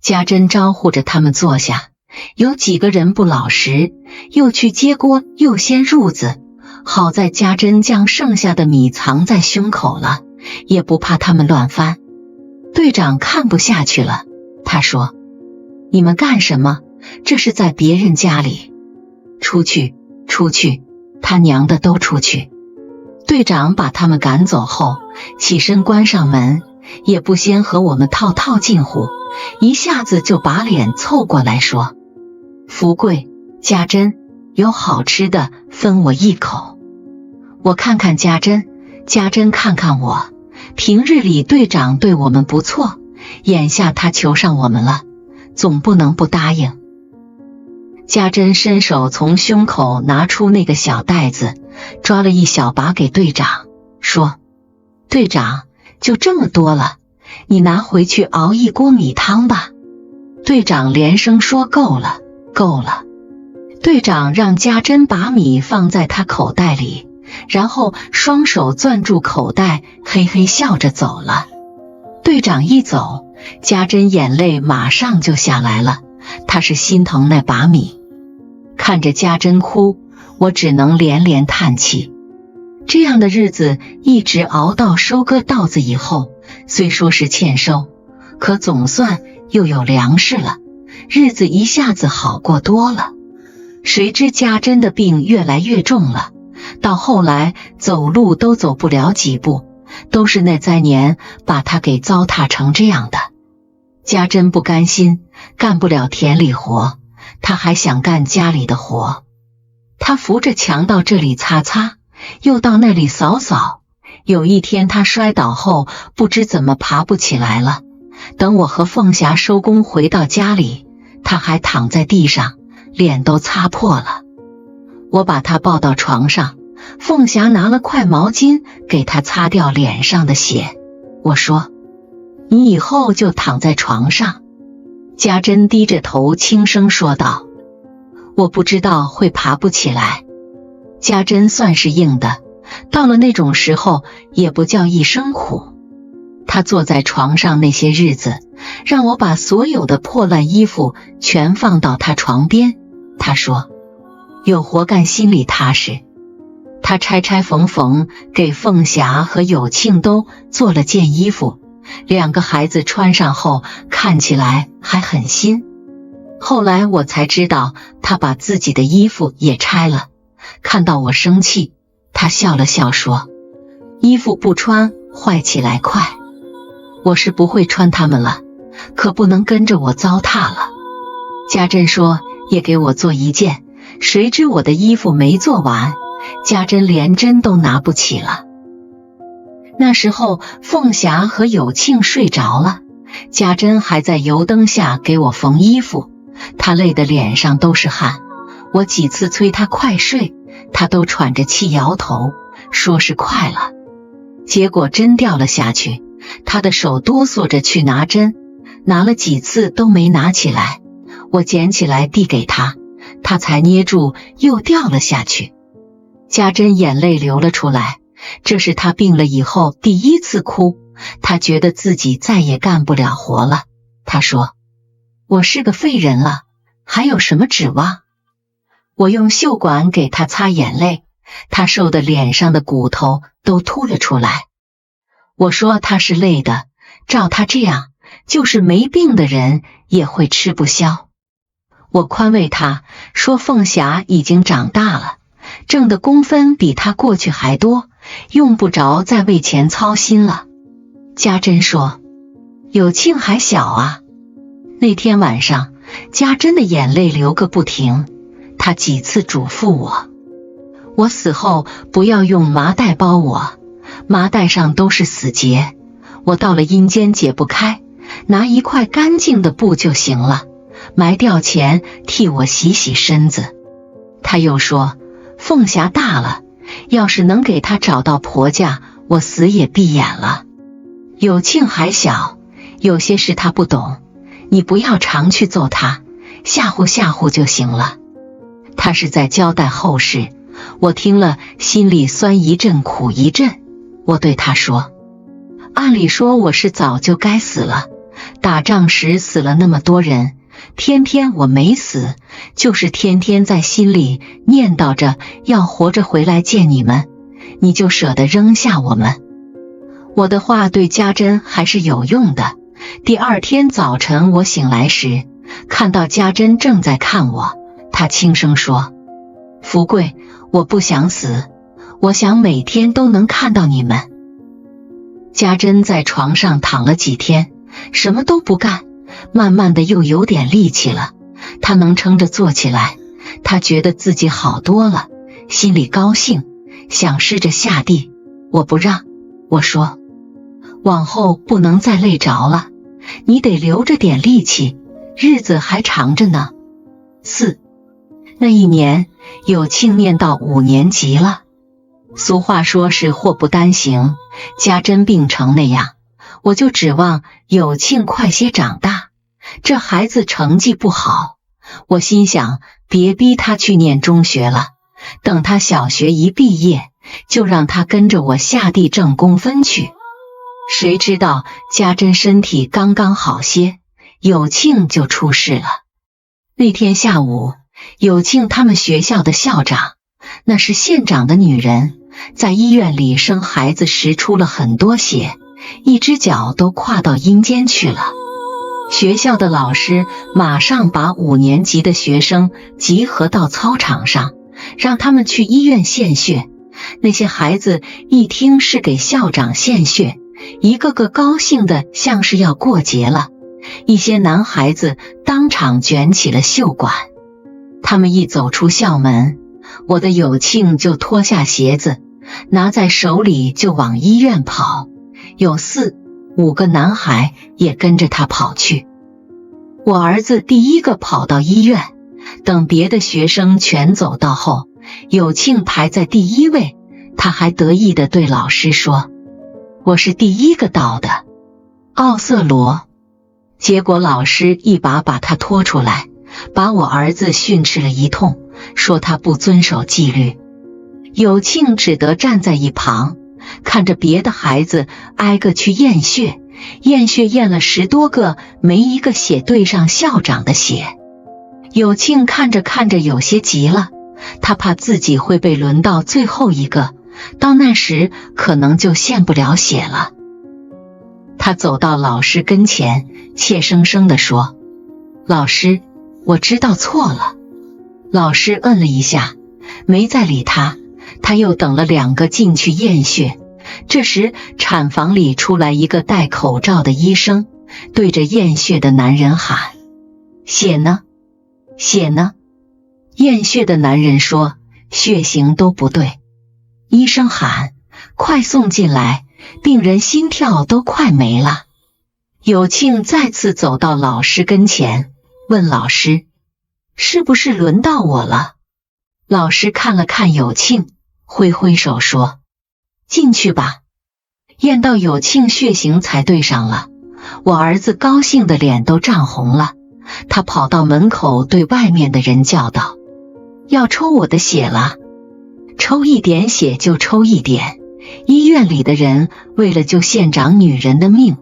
家珍招呼着他们坐下，有几个人不老实，又去接锅又掀褥子。好在家珍将剩下的米藏在胸口了，也不怕他们乱翻。队长看不下去了，他说：你们干什么？这是在别人家里。出去，出去，他娘的都出去。队长把他们赶走后，起身关上门，也不先和我们套近乎，一下子就把脸凑过来说：福贵，家珍，有好吃的分我一口。我看看家珍，家珍看看我。平日里队长对我们不错，眼下他求上我们了，总不能不答应。家珍伸手从胸口拿出那个小袋子，抓了一小把给队长，说：队长，就这么多了，你拿回去熬一锅米汤吧。队长连声说够了，够了。队长让家珍把米放在他口袋里，然后双手攥住口袋，嘿嘿笑着走了。队长一走，家珍眼泪马上就下来了，她是心疼那把米。看着家珍哭，我只能连连叹气。这样的日子一直熬到收割稻子以后，虽说是欠收，可总算又有粮食了，日子一下子好过多了。谁知家珍的病越来越重了，到后来走路都走不了几步，都是那灾年把她给糟蹋成这样的。家珍不甘心，干不了田里活，她还想干家里的活。她扶着墙到这里擦擦，又到那里扫扫。有一天她摔倒后，不知怎么爬不起来了。等我和凤霞收工回到家里，她还躺在地上，脸都擦破了。我把她抱到床上，凤霞拿了块毛巾给她擦掉脸上的血。我说：你以后就躺在床上。家珍低着头轻声说道：我不知道会爬不起来。家珍算是硬的，到了那种时候也不叫一声苦。她坐在床上那些日子，让我把所有的破烂衣服全放到她床边。她说：有活干心里踏实。她拆拆缝缝，给凤霞和有庆都做了件衣服，2个孩子穿上后看起来还很新。后来我才知道，她把自己的衣服也拆了。看到我生气，她笑了笑说：衣服不穿坏起来快。我是不会穿它们了，可不能跟着我糟蹋了。家珍说也给我做一件，谁知我的衣服没做完，家珍连针都拿不起了。那时候凤霞和有庆睡着了，家珍还在油灯下给我缝衣服，她累得脸上都是汗。我几次催她快睡，她都喘着气摇头，说是快了。结果针掉了下去，她的手哆嗦着去拿针，拿了几次都没拿起来。我捡起来递给她，她才捏住，又掉了下去。家珍眼泪流了出来，这是她病了以后第一次哭，她觉得自己再也干不了活了。她说：我是个废人了，还有什么指望？我用袖管给她擦眼泪，她瘦的脸上的骨头都凸了出来。我说她是累的，照她这样，就是没病的人也会吃不消。我宽慰她说，凤霞已经长大了，挣的工分比她过去还多，用不着再为钱操心了。家珍说，有庆还小啊。那天晚上，家珍的眼泪流个不停，她几次嘱咐我死后不要用麻袋包我，麻袋上都是死结，我到了阴间解不开，拿一块干净的布就行了，埋掉前替我洗洗身子。她又说，凤霞大了，要是能给她找到婆家，我死也闭眼了。有庆还小，有些事她不懂，你不要常去揍她，吓唬吓唬就行了。她是在交代后事，我听了心里酸一阵苦一阵。我对她说，按理说我是早就该死了，打仗时死了那么多人，偏偏我没死，就是天天在心里念叨着要活着回来见你们，你就舍得扔下我们。我的话对家珍还是有用的。第二天早晨我醒来时，看到家珍正在看我，她轻声说，福贵，我不想死，我想每天都能看到你们。家珍在床上躺了几天，什么都不干，慢慢的又有点力气了，她能撑着坐起来，她觉得自己好多了，心里高兴，想试着下地。我不让，我说，往后不能再累着了，你得留着点力气，日子还长着呢。那一年，有庆念到5年级了。俗话说是祸不单行，家珍病成那样，我就指望有庆快些长大。这孩子成绩不好，我心想别逼他去念中学了，等他小学一毕业，就让他跟着我下地挣工分去。谁知道家珍身体刚刚好些，有庆就出事了。那天下午，有庆他们学校的校长，那是县长的女人，在医院里生孩子时出了很多血，一只脚都跨到阴间去了。学校的老师马上把5年级的学生集合到操场上，让他们去医院献血。那些孩子一听是给校长献血，一个个高兴的像是要过节了。一些男孩子当场卷起了袖管。他们一走出校门，我的有庆就脱下鞋子，拿在手里就往医院跑，有4、5个男孩也跟着他跑去。我儿子第一个跑到医院，等别的学生全走到后，有庆排在第1位，他还得意地对老师说，我是第1个到的，奥瑟罗。结果老师一把把他拖出来，把我儿子训斥了一通，说他不遵守纪律。有庆只得站在一旁，看着别的孩子挨个去验血，验了10多个，没一个血对上校长的血。有庆看着看着有些急了，他怕自己会被轮到最后一个，到那时可能就献不了血了。他走到老师跟前，怯生生地说，老师，我知道错了。老师摁了一下，没再理他。他又等了2个进去验血。这时产房里出来一个戴口罩的医生，对着验血的男人喊，血呢？血呢？验血的男人说，血型都不对。医生喊，快送进来，病人心跳都快没了。有庆再次走到老师跟前，问老师，是不是轮到我了？老师看了看有庆，挥挥手说，进去吧。验到有庆血型才对上了，我儿子高兴的脸都涨红了。他跑到门口对外面的人叫道，要抽我的血了，抽一点血就抽一点。医院里的人为了救县长女人的命，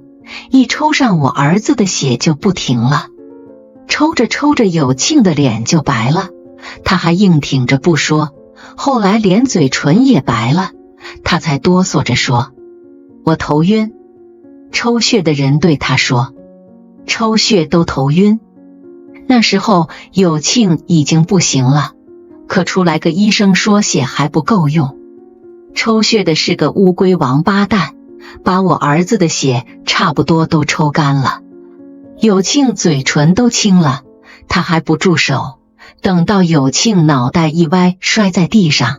一抽上我儿子的血就不停了。抽着抽着，有庆的脸就白了，他还硬挺着不说，后来连嘴唇也白了，他才哆嗦着说，我头晕。抽血的人对他说，抽血都头晕。那时候有庆已经不行了，可出来个医生说血还不够用。抽血的是个乌龟王八蛋，把我儿子的血差不多都抽干了。有庆嘴唇都青了，他还不住手，等到有庆脑袋一歪摔在地上，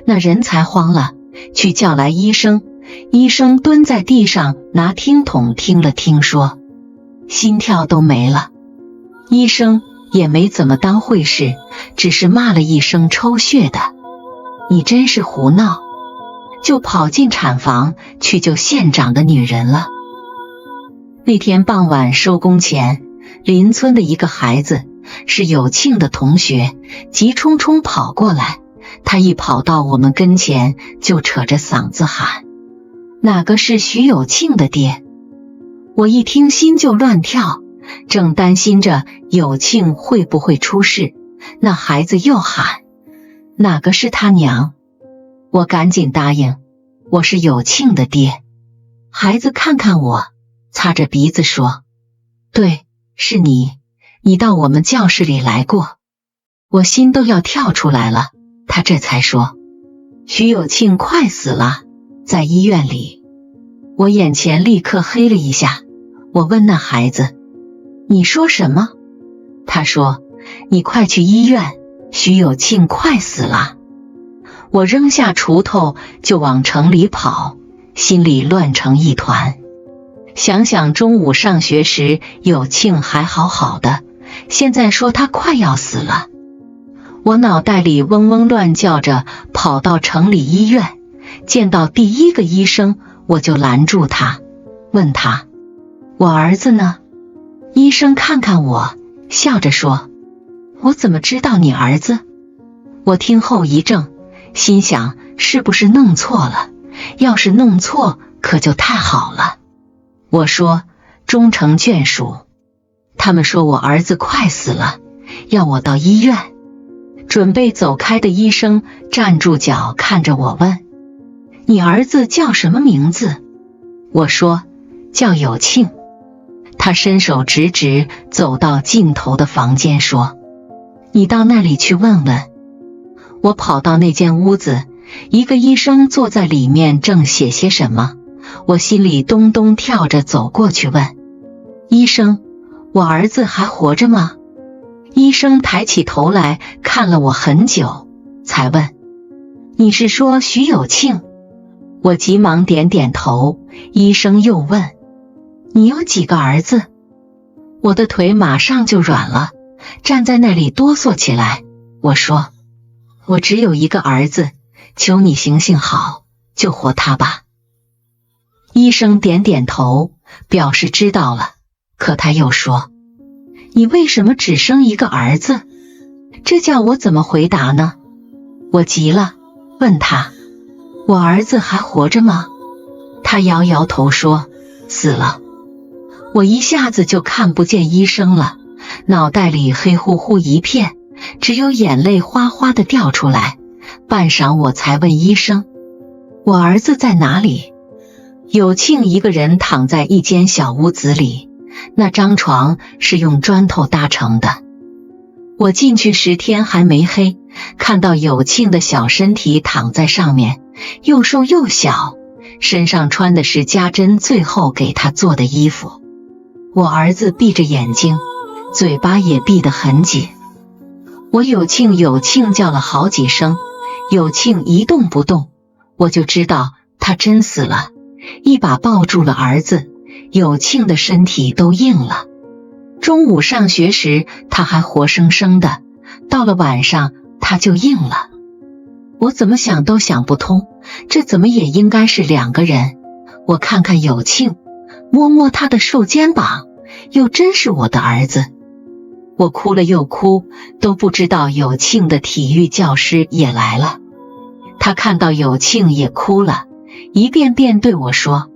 那人才慌了，去叫来医生。医生蹲在地上拿听筒听了听，说心跳都没了。医生也没怎么当回事，只是骂了一声抽血的，你真是胡闹，就跑进产房去救县长的女人了。那天傍晚收工前，邻村的一个孩子是有庆的同学，急冲冲跑过来，他一跑到我们跟前就扯着嗓子喊，哪个是徐有庆的爹？我一听心就乱跳，正担心着有庆会不会出事，那孩子又喊，哪个是他娘？我赶紧答应，我是有庆的爹。孩子看看我，擦着鼻子说，对，是你，你到我们教室里来过。我心都要跳出来了，他这才说，徐有庆快死了，在医院里。我眼前立刻黑了一下，我问那孩子，你说什么？他说，你快去医院，徐有庆快死了。我扔下锄头就往城里跑，心里乱成一团。想想中午上学时有庆还好好的，现在说他快要死了，我脑袋里嗡嗡乱叫着，跑到城里医院，见到第一个医生，我就拦住他，问他，我儿子呢？医生看看我，笑着说，我怎么知道你儿子？我听后一怔，心想是不是弄错了，要是弄错可就太好了。我说终成眷属。他们说我儿子快死了，要我到医院。准备走开的医生站住脚看着我问，你儿子叫什么名字？我说叫有庆。他伸手直直走到尽头的房间说，你到那里去问问。我跑到那间屋子，一个医生坐在里面正写些什么，我心里咚咚跳着走过去问，医生，我儿子还活着吗？医生抬起头来看了我很久，才问，你是说徐有庆？我急忙点点头。医生又问，你有几个儿子？我的腿马上就软了，站在那里哆嗦起来。我说，我只有一个儿子，求你行行好，救活他吧。医生点点头，表示知道了，可他又说，你为什么只生一个儿子？这叫我怎么回答呢？我急了，问他，我儿子还活着吗？他摇摇头说，死了。我一下子就看不见医生了，脑袋里黑乎乎一片，只有眼泪哗哗地掉出来。半晌我才问医生，我儿子在哪里？有庆一个人躺在一间小屋子里，那张床是用砖头搭成的。我进去时天还没黑，看到有庆的小身体躺在上面，又瘦又小，身上穿的是家珍最后给他做的衣服。我儿子闭着眼睛，嘴巴也闭得很紧。我有庆叫了好几声，有庆一动不动，我就知道他真死了，一把抱住了儿子，有庆的身体都硬了。中午上学时他还活生生的，到了晚上他就硬了。我怎么想都想不通，这怎么也应该是两个人。我看看有庆，摸摸他的瘦肩膀，又真是我的儿子。我哭了又哭，都不知道有庆的体育教师也来了。他看到有庆也哭了，一遍遍对我说，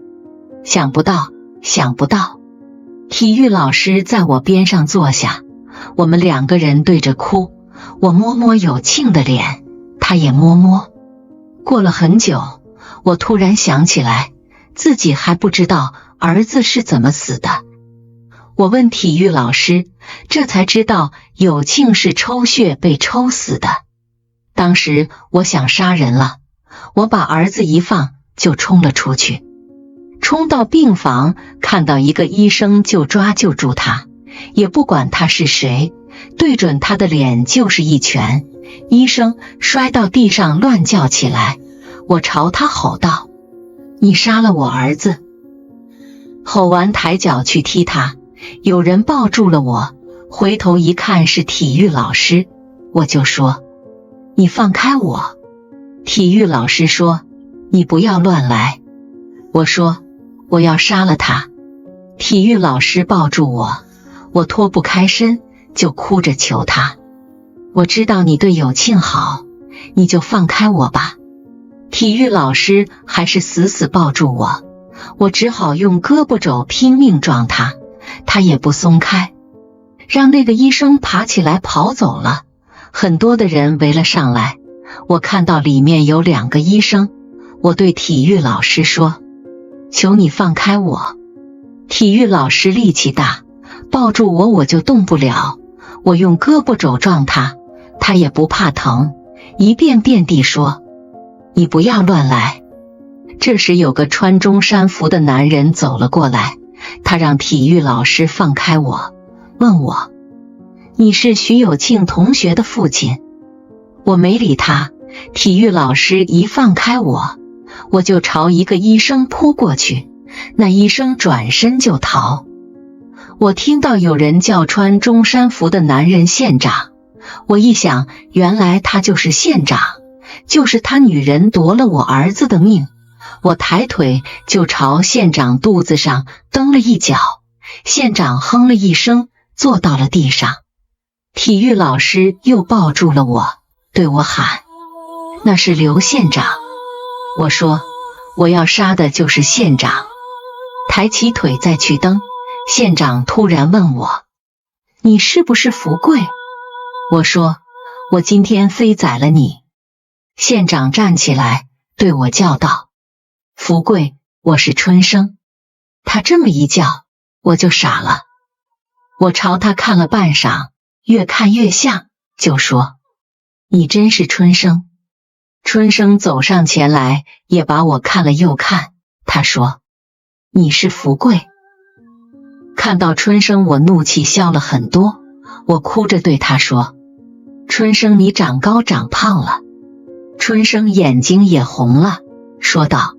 想不到，想不到。体育老师在我边上坐下，我们两个人对着哭，我摸摸有庆的脸，他也摸摸。过了很久，我突然想起来，自己还不知道儿子是怎么死的。我问体育老师，这才知道有庆是抽血被抽死的。当时我想杀人了，我把儿子一放就冲了出去。冲到病房，看到一个医生就抓救住他，也不管他是谁，对准他的脸就是一拳。医生摔到地上乱叫起来，我朝他吼道：你杀了我儿子！吼完抬脚去踢他，有人抱住了我，回头一看是体育老师，我就说：你放开我！体育老师说：你不要乱来。我说：我要杀了他。体育老师抱住我，我脱不开身，就哭着求他：我知道你对有庆好，你就放开我吧。体育老师还是死死抱住我，我只好用胳膊肘拼命撞他，他也不松开，让那个医生爬起来跑走了。很多的人围了上来，我看到里面有2个医生，我对体育老师说：求你放开我。体育老师力气大，抱住我我就动不了，我用胳膊肘撞他，他也不怕疼，一遍遍地说：你不要乱来。这时有个穿中山服的男人走了过来，他让体育老师放开我，问我：你是徐有庆同学的父亲？我没理他，体育老师一放开我，我就朝一个医生扑过去，那医生转身就逃。我听到有人叫穿中山服的男人县长，我一想，原来他就是县长，就是他女人夺了我儿子的命。我抬腿就朝县长肚子上蹬了一脚，县长哼了一声，坐到了地上。体育老师又抱住了我，对我喊：那是刘县长。我说：我要杀的就是县长。抬起腿再去蹬，县长突然问我：你是不是福贵？我说：我今天非宰了你。县长站起来对我叫道：福贵，我是春生。他这么一叫，我就傻了。我朝他看了半晌，越看越像，就说：你真是春生。春生走上前来，也把我看了又看，他说：你是福贵。看到春生，我怒气消了很多，我哭着对他说：春生，你长高长胖了。春生眼睛也红了，说道：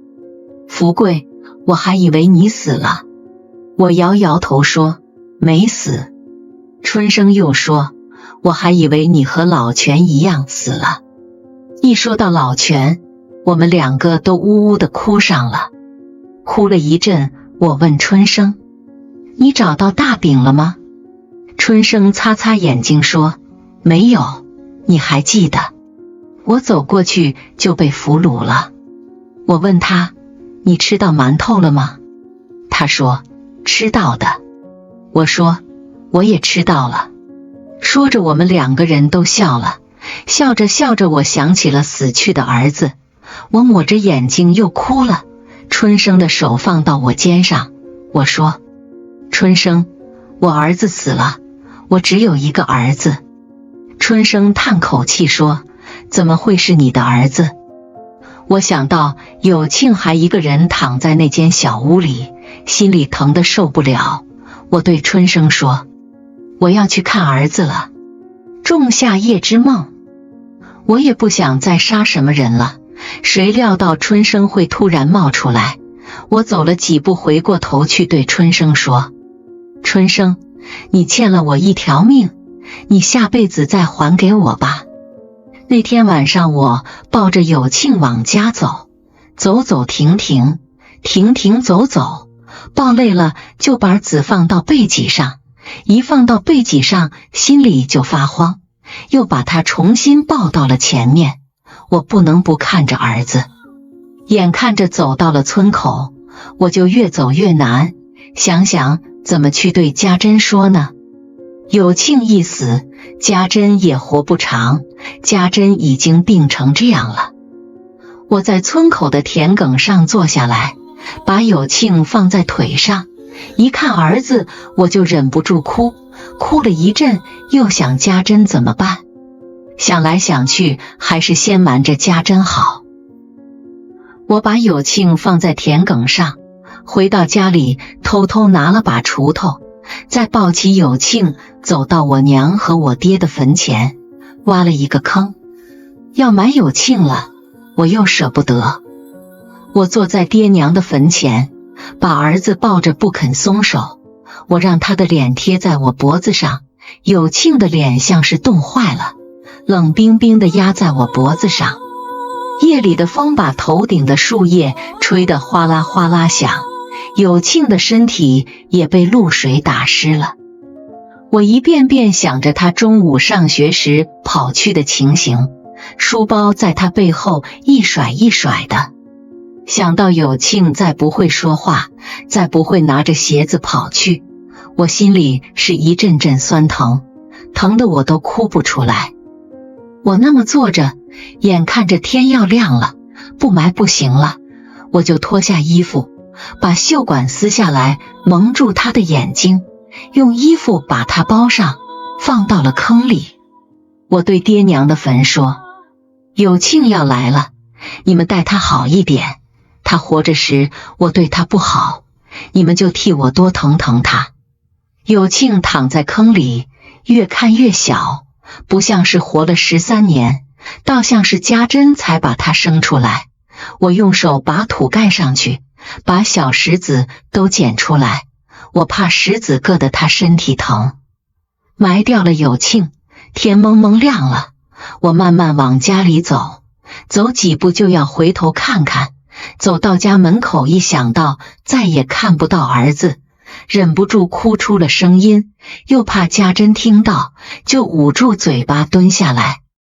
福贵，我还以为你死了。我摇摇头说：没死。春生又说：我还以为你和老全一样死了。一说到老全，我们2个都呜呜地哭上了。哭了一阵，我问春生：你找到大饼了吗？春生擦擦眼睛说：没有。你还记得？我走过去就被俘虏了。我问他：你吃到馒头了吗？他说：吃到的。我说：我也吃到了。说着我们2个人都笑了，笑着笑着我想起了死去的儿子，我抹着眼睛又哭了。春生的手放到我肩上，我说：春生，我儿子死了，我只有一个儿子。春生叹口气说：怎么会是你的儿子？我想到有庆还一个人躺在那间小屋里，心里疼得受不了。我对春生说：我要去看儿子了。仲夏夜之梦。我也不想再杀什么人了，谁料到春生会突然冒出来。我走了几步，回过头去对春生说：春生，你欠了我一条命，你下辈子再还给我吧。那天晚上我抱着有庆往家走，走走停停，停停走走，抱累了就把子放到背脊上，一放到背脊上心里就发慌，又把他重新抱到了前面。我不能不看着儿子。眼看着走到了村口，我就越走越难，想想怎么去对家珍说呢？有庆一死，家珍也活不长，家珍已经病成这样了。我在村口的田埂上坐下来，把有庆放在腿上，一看儿子，我就忍不住哭，哭了一阵，又想家珍怎么办？想来想去，还是先瞒着家珍好。我把有庆放在田埂上，回到家里，偷偷拿了把锄头，再抱起有庆，走到我娘和我爹的坟前，挖了一个坑，要埋有庆了，我又舍不得。我坐在爹娘的坟前，把儿子抱着不肯松手，我让他的脸贴在我脖子上，有庆的脸像是冻坏了，冷冰冰的压在我脖子上。夜里的风把头顶的树叶吹得哗啦哗啦响，有庆的身体也被露水打湿了。我一遍遍想着他中午上学时跑去的情形，书包在他背后一甩一甩的。想到有庆再不会说话，再不会拿着鞋子跑去，我心里是一阵阵酸疼，疼得我都哭不出来。我那么坐着，眼看着天要亮了，不埋不行了，我就脱下衣服，把袖管撕下来蒙住他的眼睛，用衣服把他包上，放到了坑里。我对爹娘的坟说，有庆要来了，你们待他好一点，他活着时我对他不好，你们就替我多疼疼他。有庆躺在坑里，越看越小，不像是活了13年，倒像是家珍才把他生出来。我用手把土盖上去，把小石子都捡出来，我怕石子硌得他身体疼。埋掉了有庆，天蒙蒙亮了，我慢慢往家里走，走几步就要回头看看，走到家门口，一想到再也看不到儿子，忍不住哭出了声音，又怕家珍听到，就捂住嘴巴蹲下来，